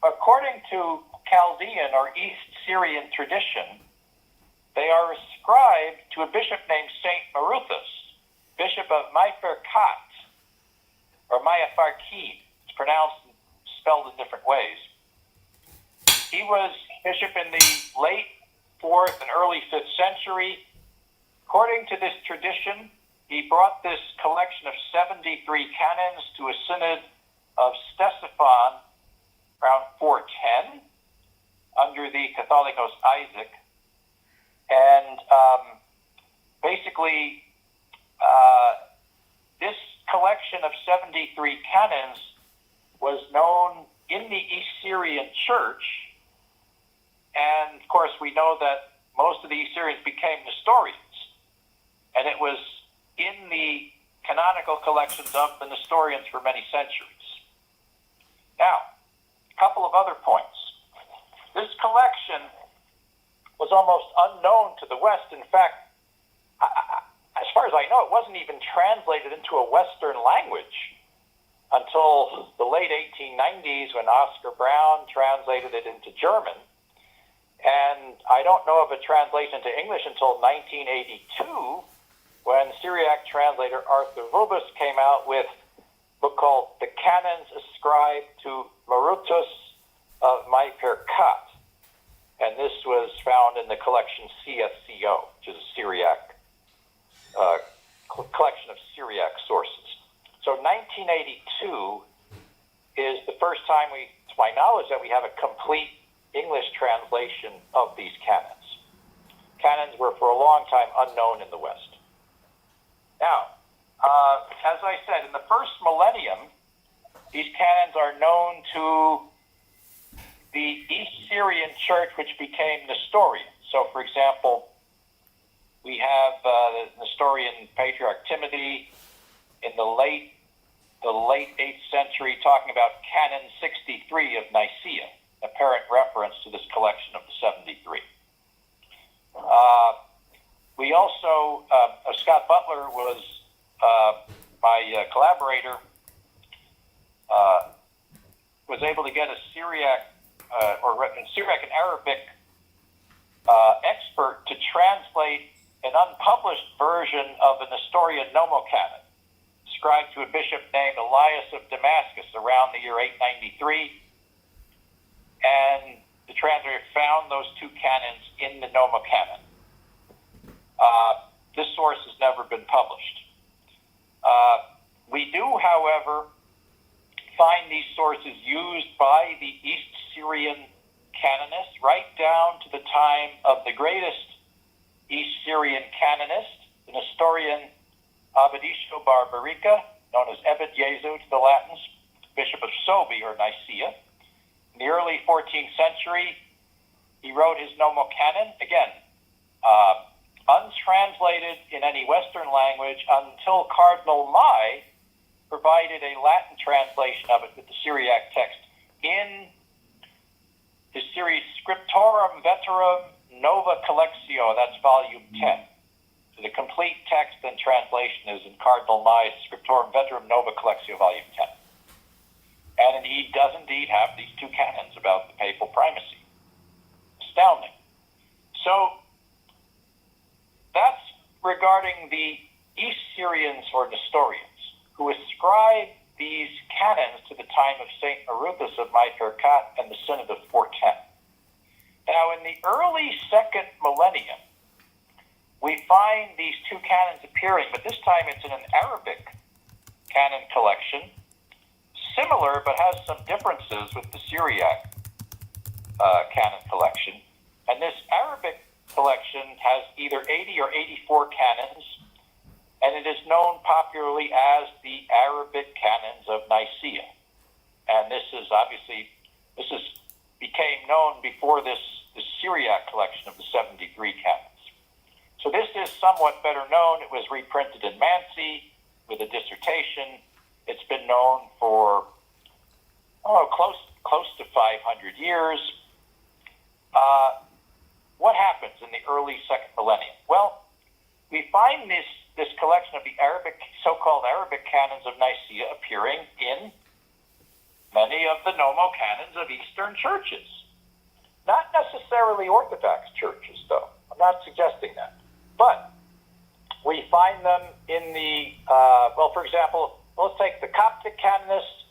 according to Chaldean or East Syrian tradition, they are ascribed to a bishop named Saint Maruthas, bishop of Maiferkat, or Mayafarkid. It's pronounced and spelled in different ways. He was bishop in the late 4th and early 5th century. According to this tradition, he brought this collection of 73 canons to a synod of Ctesiphon around 410 under the Catholicos Isaac. And basically, this collection of 73 canons was known in the East Syrian church. And, of course, we know that most of the East Syrians became Nestorians. And it was in the canonical collections of the Nestorians for many centuries. Now, a couple of other points. This collection was almost unknown to the West. In fact, as far as I know, it wasn't even translated into a Western language until the late 1890s when Oscar Brown translated it into German. And I don't know of a translation into English until 1982 when Syriac translator Arthur Vubus came out with a book called The Canons Ascribed to Marutus of Maiferkat. And this was found in the collection CSCO, which is a Syriac collection of Syriac sources. So 1982 is the first time to my knowledge, that we have a complete English translation of these canons. Canons were for a long time unknown in the West. Now, as I said, in the first millennium, these canons are known to the East Syrian church, which became Nestorian. So, for example, we have the Nestorian Patriarch Timothy in the late 8th century talking about Canon 63 of Nicea, apparent reference to this collection of the 73. We also, Scott Butler was my collaborator, was able to get a Syriac, Syriac and Arabic expert to translate an unpublished version of a Nestorian Nomocanon, ascribed to a bishop named Elias of Damascus around the year 893. And the translator found those two canons in the Nomocanon. This source has never been published. We do, however, find these sources used by the East Syrian canonists right down to the time of the greatest East Syrian canonist, the Nestorian Abadisio Barbarica, known as Ebed Jesu to the Latins, Bishop of Sobi or Nicea. In the early 14th century, he wrote his Nomocanon, again, untranslated in any Western language until Cardinal Mai provided a Latin translation of it with the Syriac text in his series Scriptorum Veterum Nova Collectio, that's volume 10. So the complete text and translation is in Cardinal Mai's Scriptorum Veterum Nova Collectio, volume 10. And he does indeed have these two canons about the papal primacy. Astounding. So that's regarding the East Syrians or Nestorians, who ascribe these canons to the time of St. Maruthas of Maithurkat and the Synod of 410. Now, in the early second millennium, we find these two canons appearing, but this time it's in an Arabic canon collection, similar but has some differences with the Syriac canon collection. And this Arabic collection has either 80 or 84 canons, and it is known popularly as the Arabic Canons of Nicea. And this became known before this Syriac collection of the 73 canons. So this is somewhat better known. It was reprinted in Mansi with a dissertation. It's been known for close to 500 years. What happens in the early second millennium? Well, we find this collection of the so-called Arabic canons of Nicea appearing in many of the nomo-canons of Eastern churches. Not necessarily Orthodox churches, though. I'm not suggesting that. But we find them in the, for example, let's take the Coptic canonists.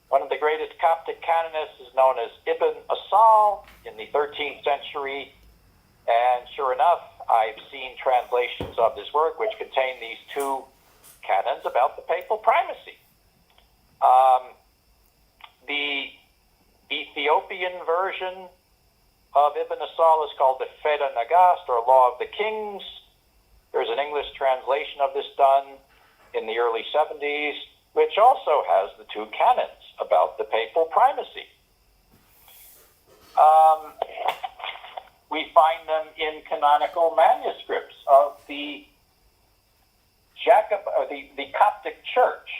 One of the greatest Coptic canonists is known as Ibn Asal in the 13th century. And sure enough, I've seen translations of this work which contain these two canons about the papal primacy. The Ethiopian version of Ibn Asal is called the Feda Nagast, or Law of the Kings. There's an English translation of this done in the early 70s, which also has the two canons about the papal primacy. We find them in canonical manuscripts of the the Coptic Church.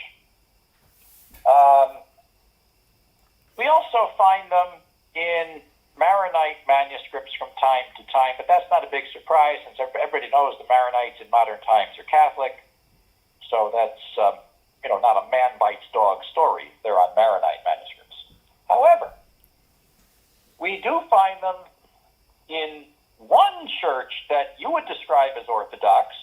We also find them in Maronite manuscripts from time to time, but that's not a big surprise since everybody knows the Maronites in modern times are Catholic. So that's not a man bites dog story. They're on Maronite manuscripts. However, we do find them in one church that you would describe as Orthodox,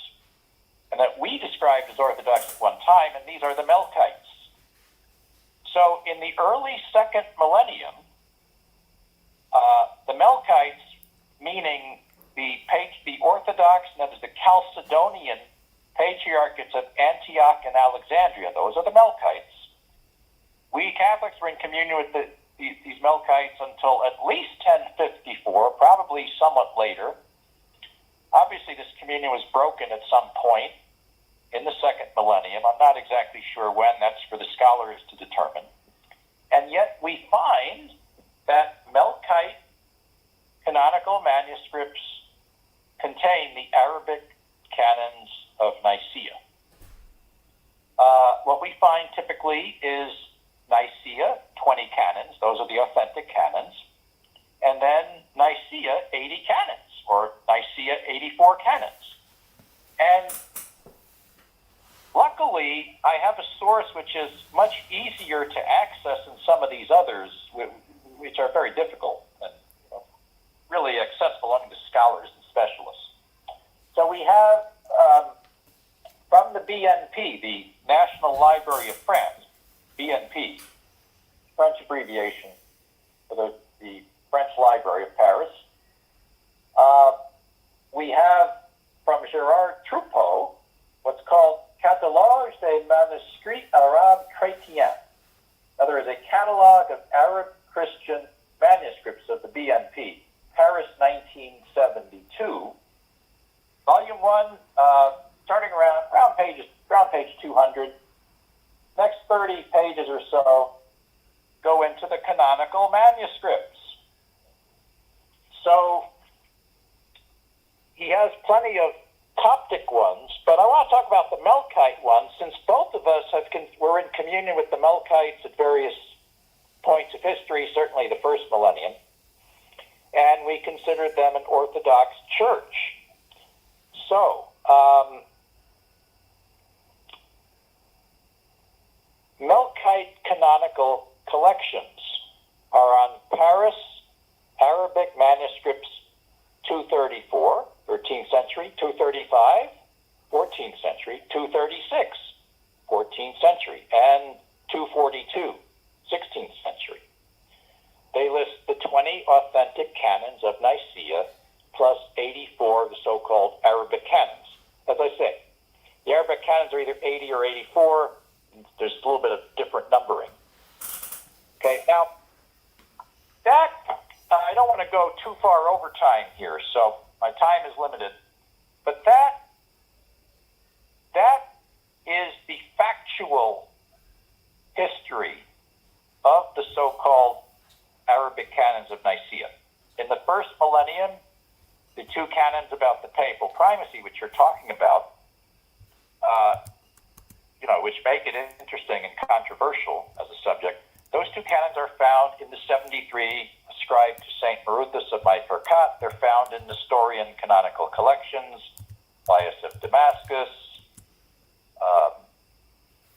and that we described as Orthodox at one time, and these are the Melkites. So in the early second millennium, the Melkites, meaning the Orthodox, and that is the Chalcedonian patriarchates of Antioch and Alexandria, those are the Melkites. We Catholics were in communion with these Melkites until at least 1054, probably somewhat later. Obviously, this communion was broken at some point in the second millennium. I'm not exactly sure when. That's for the scholars to determine. And yet we find that Melkite canonical manuscripts contain the Arabic canons of Nicea. What we find typically is Nicea, 20 canons. Those are the authentic canons. And then Nicea, 80 canons, or Nicea, 84 canons. And luckily, I have a source which is much easier to access than some of these others, which are very difficult and really accessible only to scholars and specialists. So we have from the BNP, the National Library of France, BNP, French abbreviation for the French Library of Paris. We have from Gérard Troupeau what's called Catalogue des Manuscrits Arabes Chrétiens. Now, there is a catalog of Arab Christian manuscripts of the BNP, Paris 1972, Volume 1, starting around page 200. Next 30 pages or so go into the canonical manuscripts. So he has plenty of Coptic ones, but I want to talk about the Melkite ones, since both of us were in communion with the Melkites at various points of history, certainly the first millennium, and we considered them an Orthodox church. So, Melkite canonical collections are on Paris Arabic manuscripts 234, 13th century, 235, 14th century, 236, 14th century, and 242, 16th century. They list the 20 authentic canons of Nicea plus 84 of the so-called Arabic Canons. As I say, the Arabic Canons are either 80 or 84. There's a little bit of different numbering. Okay, now, that, I don't want to go too far over time here, so my time is limited. But that is the factual history of the so-called Arabic canons of Nicea. In the first millennium, the two canons about the papal primacy, which you're talking about, which make it interesting and controversial as a subject, those two canons are found in the 73 ascribed to St. Maruthas of Myperkat. They're found in Nestorian canonical collections, Bias of Damascus,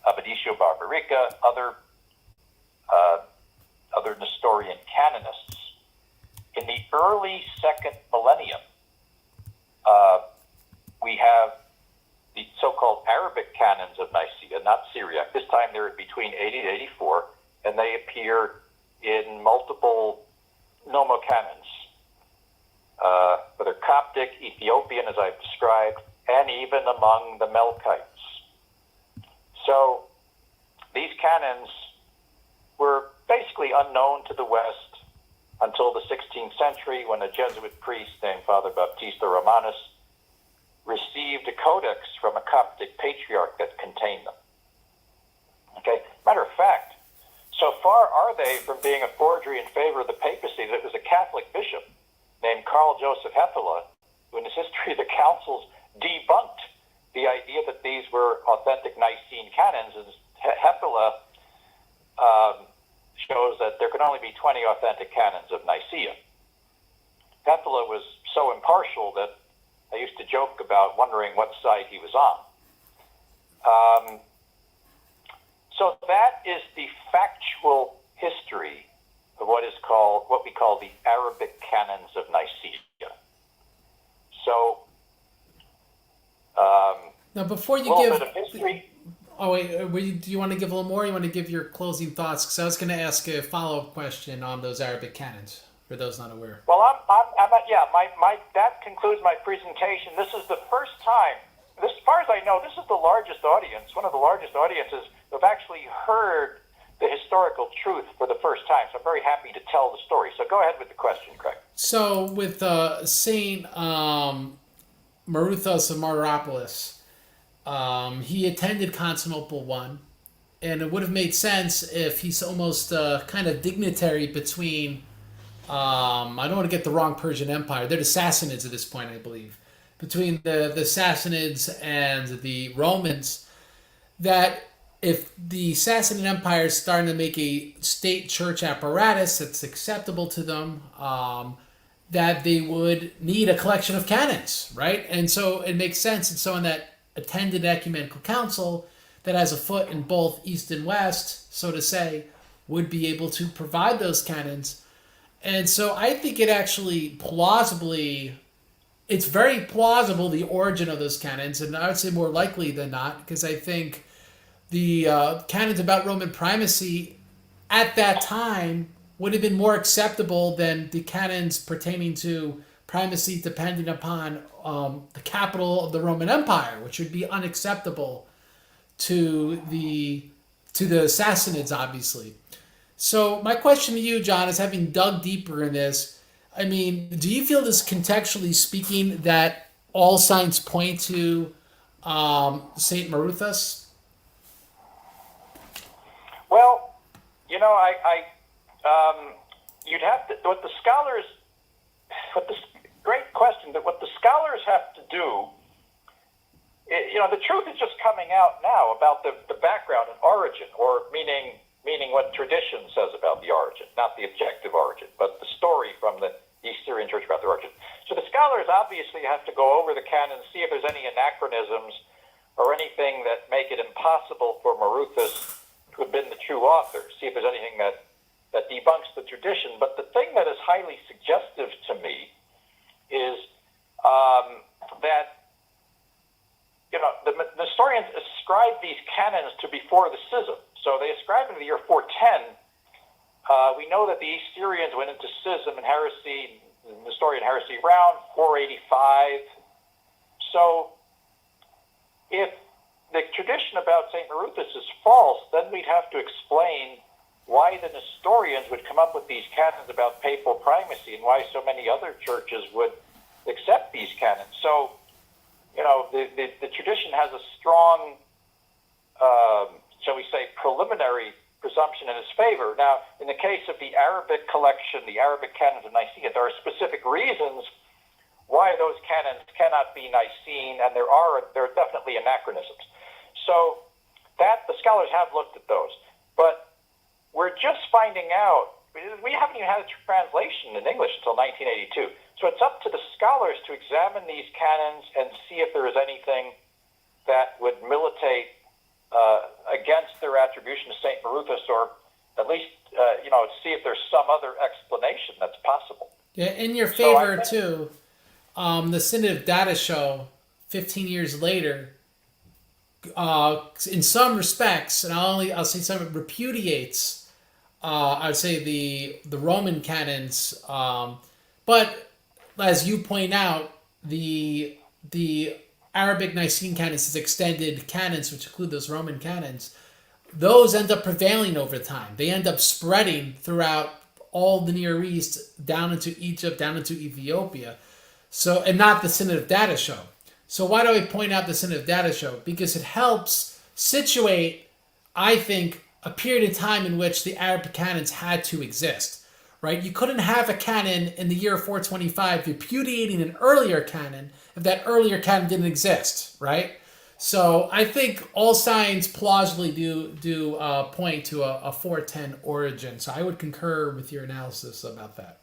Abadisio Barbarica, other Nestorian canonists. In the early second millennium, we have the so-called Arabic canons of Nicea, not Syriac. This time they're between 80 to 84, and they appear in multiple nomocanons, whether Coptic, Ethiopian, as I've described, and even among the Melkites. So these canons were basically unknown to the West until the 16th century, when a Jesuit priest named Father Baptista Romanus received a codex from a Coptic patriarch that contained them. Okay, matter of fact, so far are they from being a forgery in favor of the papacy that it was a Catholic bishop named Karl Joseph Hethela, who in his History of the Councils debunked the idea that these were authentic Nicene canons. And Hethela shows that there can only be 20 authentic canons of Nicea. Hethela was so impartial that I used to joke about wondering what side he was on. So that is the factual history of what we call the Arabic canons of Nicea. So, now before you a little give, bit of history. oh wait, do you want to give a little more? Or you want to give your closing thoughts? Because I was going to ask a follow-up question on those Arabic canons for those not aware. Well, that concludes my presentation. This is the first time, as far as I know, this is the largest audience, one of the largest audiences who have actually heard the historical truth for the first time. So I'm very happy to tell the story. So go ahead with the question, Craig. So with Saint Maruthas of Mauropolis, he attended Constantinople I, and it would have made sense if he's almost kind of dignitary between, I don't want to get the wrong Persian Empire. They're the Sassanids at this point, I believe. Between the Sassanids and the Romans, that if the Sassanid Empire is starting to make a state church apparatus that's acceptable to them, that they would need a collection of canons, right? And so it makes sense. And so in that attended ecumenical council that has a foot in both East and West, so to say, would be able to provide those canons. And so I think it actually it's very plausible, the origin of those canons, and I would say more likely than not, because I think the canons about Roman primacy at that time would have been more acceptable than the canons pertaining to primacy depending upon the capital of the Roman Empire, which would be unacceptable to the Sassanids, obviously. So my question to you, John, is having dug deeper in this, I mean, do you feel this contextually speaking that all signs point to Saint Maruthas? Well, you'd have to, great question, but what the scholars have to do, the truth is just coming out now about the background and origin, or meaning what tradition says about the origin, not the objective origin, but the story from the East Syrian Church about the origin. So the scholars obviously have to go over the canon, see if there's any anachronisms or anything that make it impossible for Maruthas to have been the true author, see if there's anything that debunks the tradition. But the thing that is highly suggestive to me is that the historians ascribe these canons to before the Schism. So they ascribe them to the year 410. We know that the East Syrians went into schism and heresy, Nestorian heresy, around 485. So if the tradition about St. Maruthas is false, then we'd have to explain why the Nestorians would come up with these canons about papal primacy and why so many other churches would accept these canons. So, the tradition has a strong, shall we say, preliminary presumption in its favor. Now, in the case of the Arabic collection, the Arabic Canons of Nicea, there are specific reasons why those canons cannot be Nicene, and there are definitely anachronisms. So that the scholars have looked at those, but we're just finding out. We haven't even had a translation in English until 1982. So it's up to the scholars to examine these canons and see if there is anything that would militate against their attribution to St. Maruthas, or at least, see if there's some other explanation that's possible. Yeah, in your favor, too, the Synod of Data show 15 years later, in some respects, and I'll say some, repudiates I would say the Roman canons, but as you point out, the Arabic Nicene canons is extended canons, which include those Roman canons. Those end up prevailing over time. They end up spreading throughout all the Near East, down into Egypt, down into Ethiopia. So, and not the Synod of Data show. So why do I point out the Synod of Data show? Because it helps situate, I think, a period of time in which the Arabic canons had to exist, right? You couldn't have a canon in the year 425 repudiating an earlier canon if that earlier canon didn't exist, right? So I think all signs plausibly do point to a 410 origin. So I would concur with your analysis about that.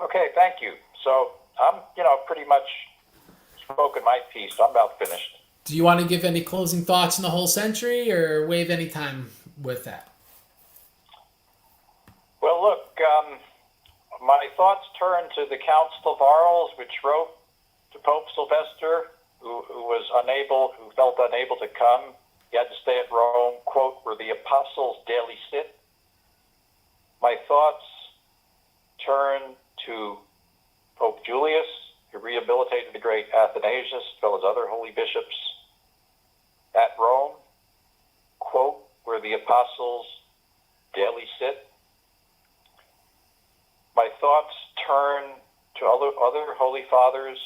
Okay, thank you. So I'm, pretty much spoken my piece. So I'm about finished. Do you want to give any closing thoughts on the whole century, or waive any time with that? Well, look, my thoughts turn to the Council of Arles, which wrote to Pope Sylvester, who felt unable to come. He had to stay at Rome, quote, where the apostles daily sit. My thoughts turn to Pope Julius, who rehabilitated the great Athanasius, as well as other holy bishops at Rome, quote, where the apostles daily sit. My thoughts turn to other holy fathers,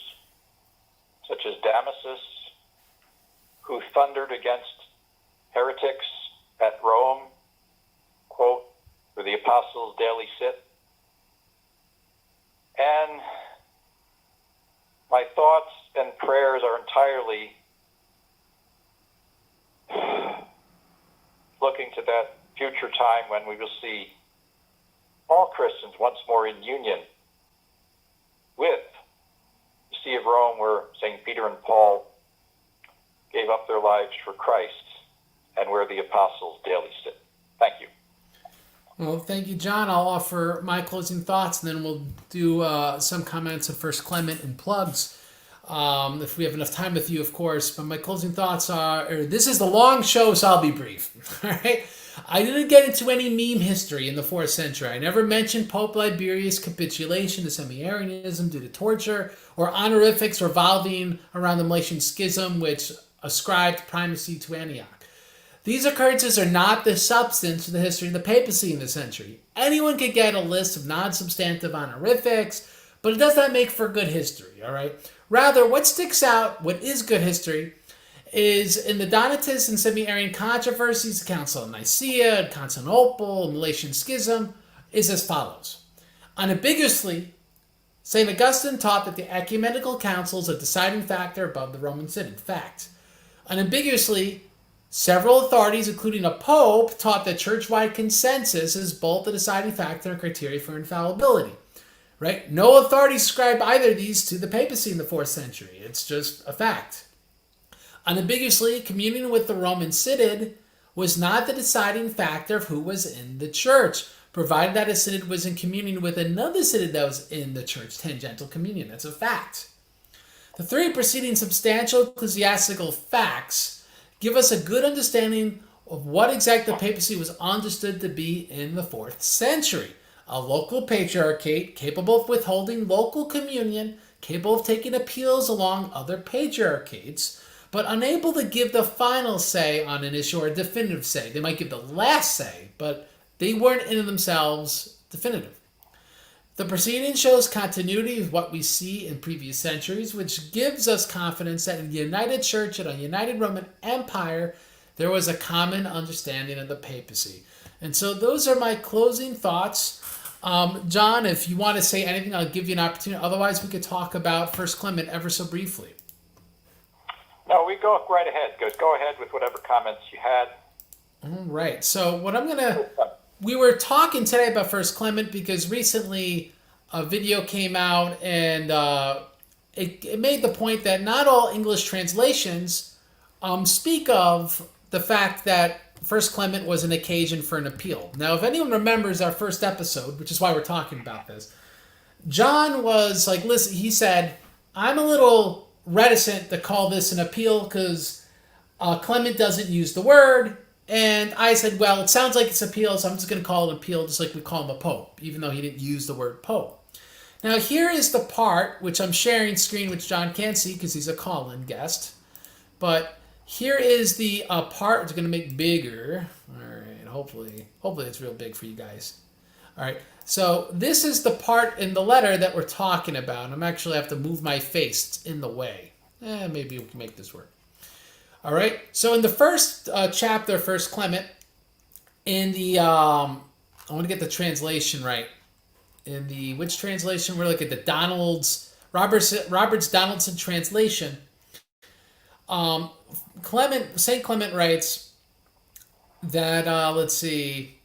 such as Damasus, who thundered against heretics at Rome, quote, where the apostles daily sit. And my thoughts and prayers are entirely looking to that future time when we will see all Christians once more in union with the See of Rome, where St. Peter and Paul gave up their lives for Christ, and where the apostles daily sit. Thank you. Well, thank you, John. I'll offer my closing thoughts, and then we'll do some comments of First Clement and plugs, if we have enough time with you, of course. But my closing thoughts this is the long show, so I'll be brief. All right. I didn't get into any meme history in the 4th century. I never mentioned Pope Liberius' capitulation to semi-Arianism due to torture, or honorifics revolving around the Meletian Schism, which ascribed primacy to Antioch. These occurrences are not the substance of the history of the papacy in the century. Anyone could get a list of non-substantive honorifics, but it does not make for good history, all right? Rather, what sticks out, what is good history, is in the Donatist and Semi-Arian controversies, the Council of Nicea, Constantinople, Meletian Schism, is as follows. Unambiguously, St. Augustine taught that the ecumenical council is a deciding factor above the Roman Synod. Fact. Unambiguously, several authorities, including a pope, taught that church-wide consensus is both the deciding factor and criteria for infallibility. Right? No authority ascribed either of these to the papacy in the 4th century. It's just a fact. Unambiguously, communion with the Roman Synod was not the deciding factor of who was in the church, provided that a synod was in communion with another synod that was in the church, tangential communion. That's a fact. The 3 preceding substantial ecclesiastical facts give us a good understanding of what exactly the papacy was understood to be in the 4th century. A local patriarchate capable of withholding local communion, capable of taking appeals along other patriarchates, but unable to give the final say on an issue or a definitive say. They might give the last say, but they weren't in themselves definitive. The proceeding shows continuity with what we see in previous centuries, which gives us confidence that in the United Church and a United Roman Empire, there was a common understanding of the papacy. And so those are my closing thoughts. John, if you want to say anything, I'll give you an opportunity. Otherwise, we could talk about 1 Clement ever so briefly. No, we go right ahead. Go ahead with whatever comments you had. All right. So what I'm going to... We were talking today about 1 Clement because recently a video came out and it made the point that not all English translations speak of the fact that 1 Clement was an occasion for an appeal. Now, if anyone remembers our first episode, which is why we're talking about this, John was like, listen, he said, I'm a little reticent to call this an appeal because Clement doesn't use the word. And I said, well, it sounds like it's appeal, so I'm just going to call it an appeal just like we call him a pope, even though he didn't use the word pope. Now, here is the part, which I'm sharing screen, which John can't see because he's a call-in guest. But here is the part it's going to make bigger. All right, hopefully it's real big for you guys. All right, so this is the part in the letter that we're talking about. I'm actually have to move my face. It's in the way. Maybe we can make this work. All right, so in the first chapter, 1 Clement, in the, I want to get the translation right. In the, which translation? We're looking at the Roberts Donaldson translation. St. Clement writes that, let's see,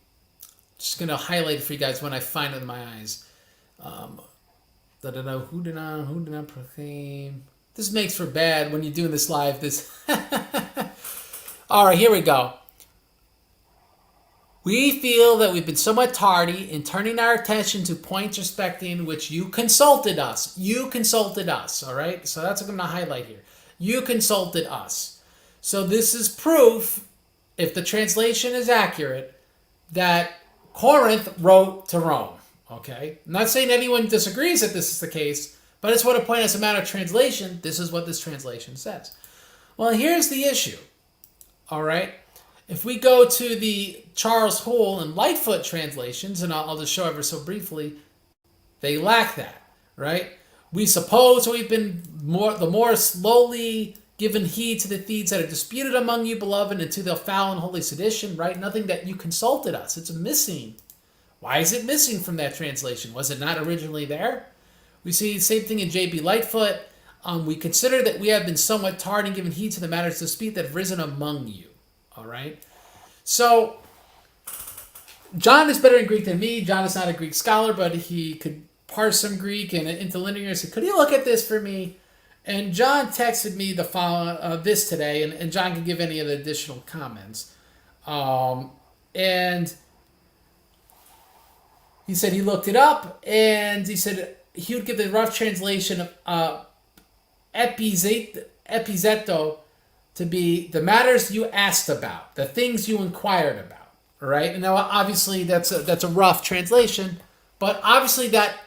just going to highlight it for you guys when I find it in my eyes. Who did not proclaim... This makes for bad when you're doing this live. All right, here we go. We feel that we've been somewhat tardy in turning our attention to points respecting which you consulted us. You consulted us, all right? So that's what I'm going to highlight here. You consulted us. So this is proof, if the translation is accurate, that Corinth wrote to Rome, okay? I'm not saying anyone disagrees that this is the case, but I just want to point as a matter of translation, this is what this translation says. Well, here's the issue. All right. If we go to the Charles Hull and Lightfoot translations, and I'll just show ever so briefly, they lack that, right? We suppose we've been the more slowly given heed to the things that are disputed among you, beloved, and to the foul and holy sedition, right? Nothing that you consulted us. It's missing. Why is it missing from that translation? Was it not originally there? We see the same thing in J.B. Lightfoot. We consider that we have been somewhat tardy in giving heed to the matters of dispute that have risen among you. All right? So, John is better in Greek than me. John is not a Greek scholar, but he could parse some Greek and interlinear. So, could you look at this for me? And John texted me this today, and John can give any of the additional comments. And he said he looked it up, and he said he would give the rough translation of epizeto to be the matters you asked about, the things you inquired about, all right? And now, obviously, that's a rough translation, but obviously that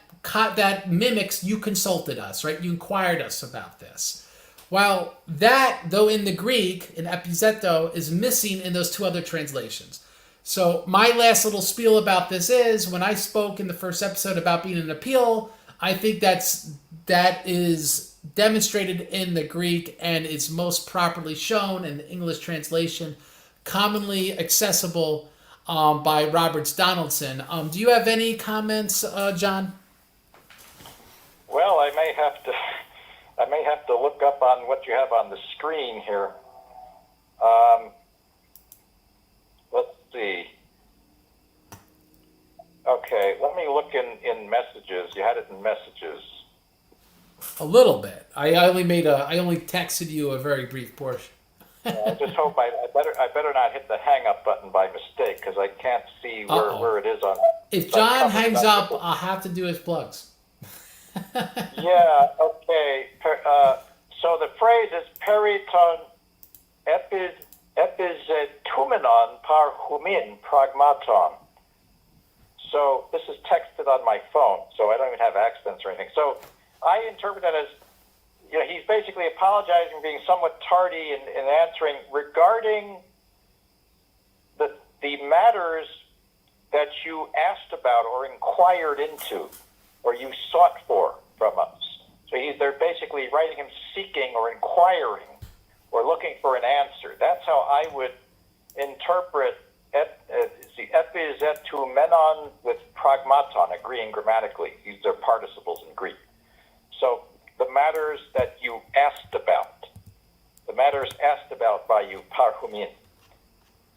mimics you consulted us, right? You inquired us about this. While that, though in the Greek, in epizeto, is missing in those two other translations. So my last little spiel about this is, when I spoke in the first episode about being an appeal, I think that is demonstrated in the Greek and is most properly shown in the English translation, commonly accessible by Roberts Donaldson. Do you have any comments, John? Well, I may have to look up on what you have on the screen here. Let's see. Okay, let me look in messages. You had it in messages. A little bit. I only texted you a very brief portion. I just hope I better not hit the hang up button by mistake, because I can't see where it is on. If John hangs up, I'll have to do his plugs. Yeah. Okay. So the phrase is periton epizetumenon par humin pragmaton. So this is texted on my phone, so I don't even have accents or anything. So I interpret that as, he's basically apologizing for being somewhat tardy in answering regarding the matters that you asked about or inquired into or you sought for from us. So they're basically writing him seeking or inquiring or looking for an answer. That's how I would interpret epizetumenon with pragmaton, agreeing grammatically. These are participles in Greek. So the matters that you asked about, the matters asked about by you, par humin.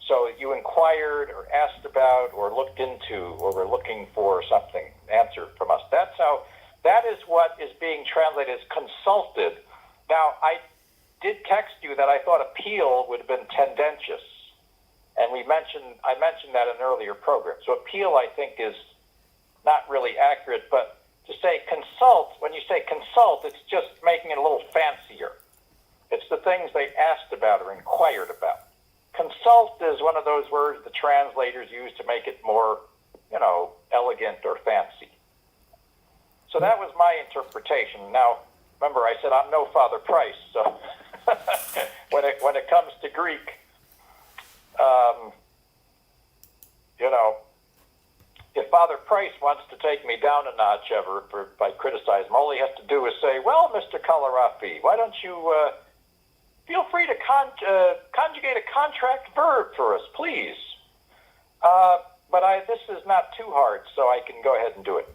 So you inquired or asked about or looked into or were looking for something answered from us. That is what is being translated as consulted. Now, I did text you that I thought appeal would have been tendentious. And I mentioned that in an earlier program. So appeal, I think, is not really accurate, but to say consult, when you say consult, it's just making it a little fancier. It's the things they asked about or inquired about. Consult is one of those words the translators use to make it more, elegant or fancy. So that was my interpretation. Now, remember, I said I'm no Father Price, so when it comes to Greek, if Father Price wants to take me down a notch ever by criticizing him, all he has to do is say, well, Mr. Collorafi, why don't you feel free to conjugate a contract verb for us, please? But this is not too hard, so I can go ahead and do it.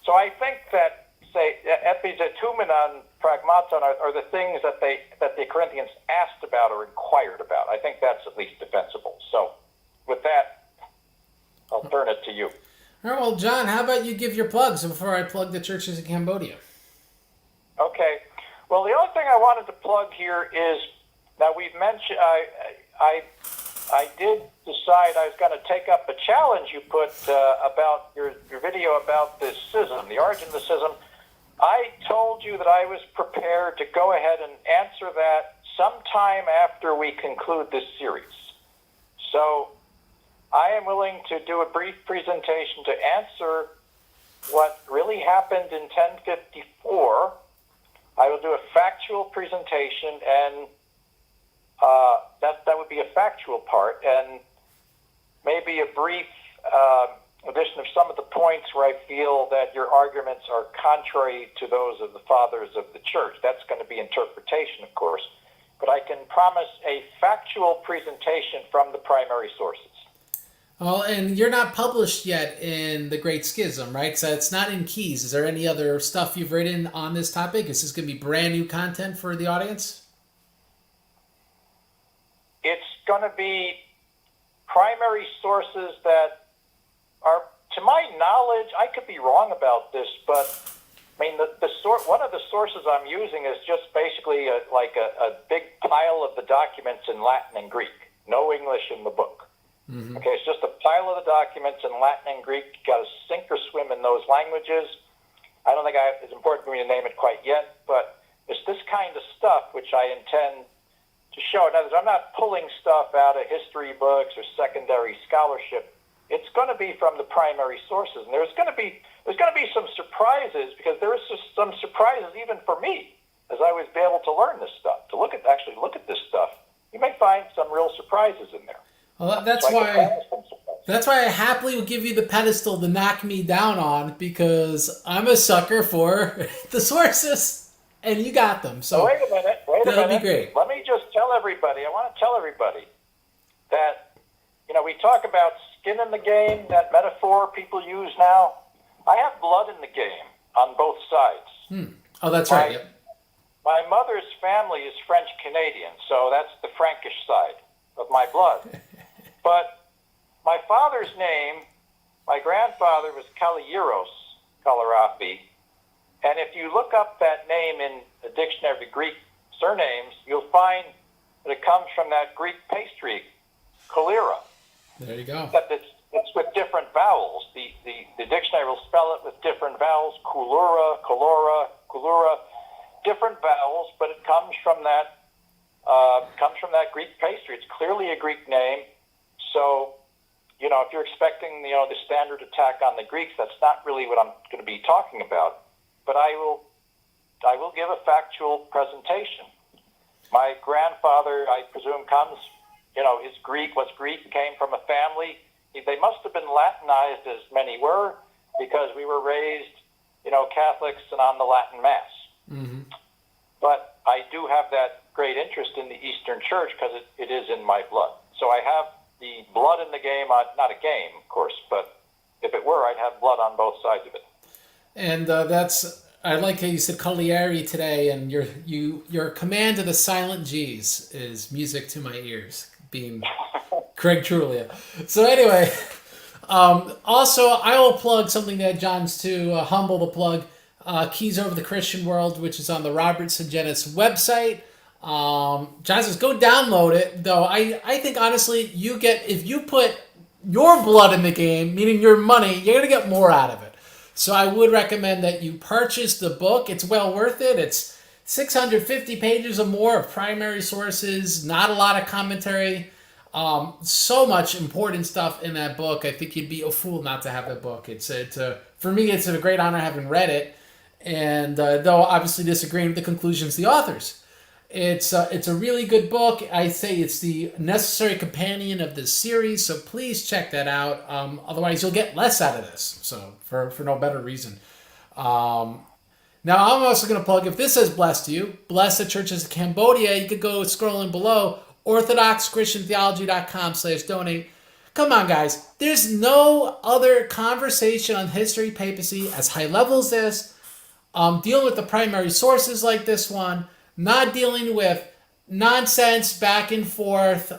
So I think that, say, epizetumenon pragmaton are the things that the Corinthians asked about or inquired about. I think that's at least defensible. So with that, I'll turn it to you. All right, well, John, how about you give your plugs before I plug the churches in Cambodia? Okay. Well, the only thing I wanted to plug here is, now we've mentioned, I did decide I was going to take up a challenge you put about your video about the schism, the origin of the schism. I told you that I was prepared to go ahead and answer that sometime after we conclude this series. So I am willing to do a brief presentation to answer what really happened in 1054. I will do a factual presentation, and that would be a factual part, and maybe a brief addition of some of the points where I feel that your arguments are contrary to those of the fathers of the church. That's going to be interpretation, of course, but I can promise a factual presentation from the primary sources. Well, and you're not published yet in the Great Schism, right? So it's not in Keys. Is there any other stuff you've written on this topic? Is this going to be brand new content for the audience? It's going to be primary sources that are, to my knowledge, I could be wrong about this, but I mean, one of the sources I'm using is just basically a big pile of the documents in Latin and Greek. No English in the book. Mm-hmm. Okay, it's just a pile of the documents in Latin and Greek. You got to sink or swim in those languages. I don't think it's important for me to name it quite yet, but it's this kind of stuff which I intend to show. In other words, I'm not pulling stuff out of history books or secondary scholarship. It's going to be from the primary sources, and there's going to be some surprises, because there is some surprises even for me as I was able to learn this stuff, to actually look at this stuff, you may find some real surprises in there. Well, that's why I happily will give you the pedestal to knock me down on, because I'm a sucker for the sources, and you got them. So wait a minute. That'll be great. Let me just tell everybody. I want to tell everybody that we talk about skin in the game, that metaphor people use now. I have blood in the game on both sides. Oh, that's right. Yep. My mother's family is French Canadian, so that's the Frankish side of my blood. But my father's name, my grandfather was Collorafi, and if you look up that name in the dictionary of Greek surnames, you'll find that it comes from that Greek pastry, cholera. There you go. Except it's with different vowels. The dictionary will spell it with different vowels, colura, different vowels, but it comes from that Greek pastry. It's clearly a Greek name. So, if you're expecting, the standard attack on the Greeks, that's not really what I'm going to be talking about. But I will give a factual presentation. My grandfather, I presume, comes, his Greek came from a family. They must have been Latinized, as many were, because we were raised, Catholics and on the Latin Mass. Mm-hmm. But I do have that great interest in the Eastern Church because it is in my blood. So I have the blood in the game, not a game, of course, but if it were, I'd have blood on both sides of it. And I like how you said Cagliari today, and your command of the silent G's is music to my ears, being Craig Truglia. So anyway, also I will plug something that John's too humble to plug, Keys Over the Christian World, which is on the Robert Segenis website. John says go download it, though I think honestly if you put your blood in the game, meaning your money, you're going to get more out of it. So I would recommend that you purchase the book. It's well worth it. It's 650 pages or more of primary sources, not a lot of commentary. So much important stuff in that book. I think you'd be a fool not to have that book. For me, it's a great honor having read it. And though obviously disagreeing with the conclusions of the authors. It's a really good book. I say it's the necessary companion of this series, so please check that out. Otherwise, you'll get less out of this. So for no better reason. Now, I'm also going to plug, if this has blessed you, bless the churches of Cambodia, you could go scrolling below, orthodoxchristiantheology.com/donate. Come on, guys. There's no other conversation on history, papacy, as high level as this. Dealing with the primary sources like this one. Not dealing with nonsense back and forth,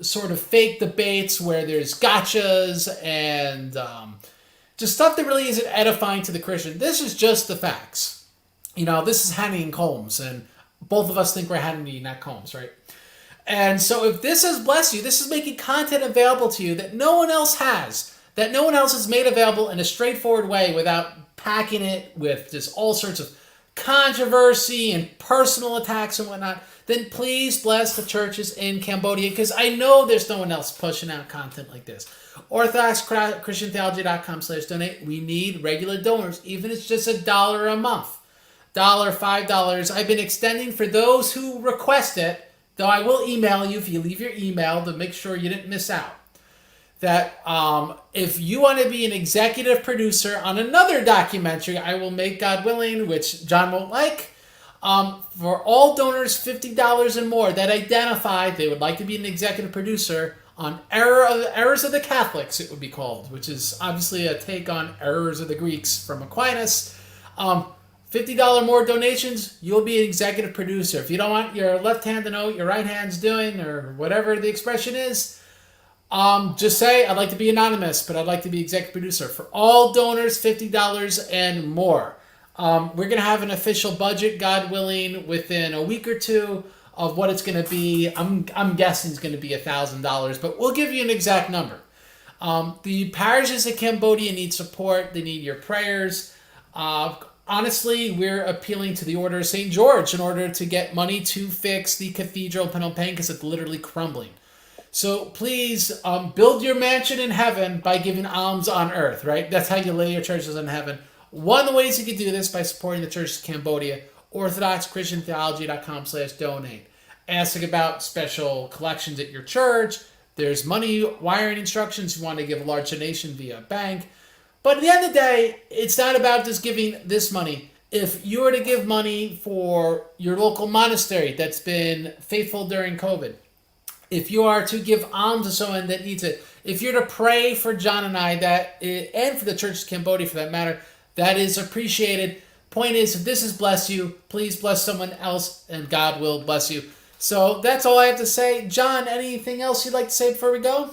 sort of fake debates where there's gotchas and just stuff that really isn't edifying to the Christian. This is just the facts. This is Hannity and Combs, and both of us think we're Hannity, not Combs, right? And so if this has blessed you, this is making content available to you that no one else has, that no one else has made available in a straightforward way without packing it with just all sorts of controversy and personal attacks and whatnot, then please bless the churches in Cambodia, because I know there's no one else pushing out content like this. orthodoxchristiantheology.com/donate. We need regular donors, even if it's just $1 a month. $5. I've been extending for those who request it, though I will email you if you leave your email to make sure you didn't miss out. That if you want to be an executive producer on another documentary I will make, God willing, which John won't like, for all donors $50 and more that identify they would like to be an executive producer on Errors of the Catholics, it would be called, which is obviously a take on Errors of the Greeks from Aquinas. $50 more donations, you'll be an executive producer. If you don't want your left hand to know what your right hand's doing, or whatever the expression is, just say, I'd like to be anonymous, but I'd like to be executive producer. For all donors, $50 and more. We're going to have an official budget, God willing, within a week or two of what it's going to be. I'm guessing it's going to be $1,000, but we'll give you an exact number. The parishes of Cambodia need support. They need your prayers. Honestly, we're appealing to the Order of St. George in order to get money to fix the cathedral in Phnom Penh, because it's literally crumbling. So please build your mansion in heaven by giving alms on earth, right? That's how you lay your churches in heaven. One of the ways you can do this by supporting the Church of Cambodia. orthodoxchristiantheology.com/donate. Asking about special collections at your church. There's money wiring instructions. You want to give a large donation via bank. But at the end of the day, it's not about just giving this money. If you were to give money for your local monastery that's been faithful during COVID, if you are to give alms to someone that needs it, if you're to pray for John and I, and for the Church of Cambodia for that matter, that is appreciated. Point is, if this has blessed you, please bless someone else and God will bless you. So that's all I have to say. John, anything else you'd like to say before we go?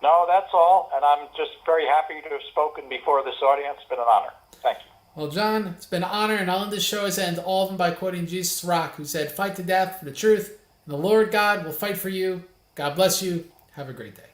No, that's all. And I'm just very happy to have spoken before this audience. It's been an honor. Thank you. Well, John, it's been an honor, and I'll end this show as I end all of them by quoting Jesus Rock, who said, "Fight to death for the truth, and the Lord God will fight for you." God bless you. Have a great day.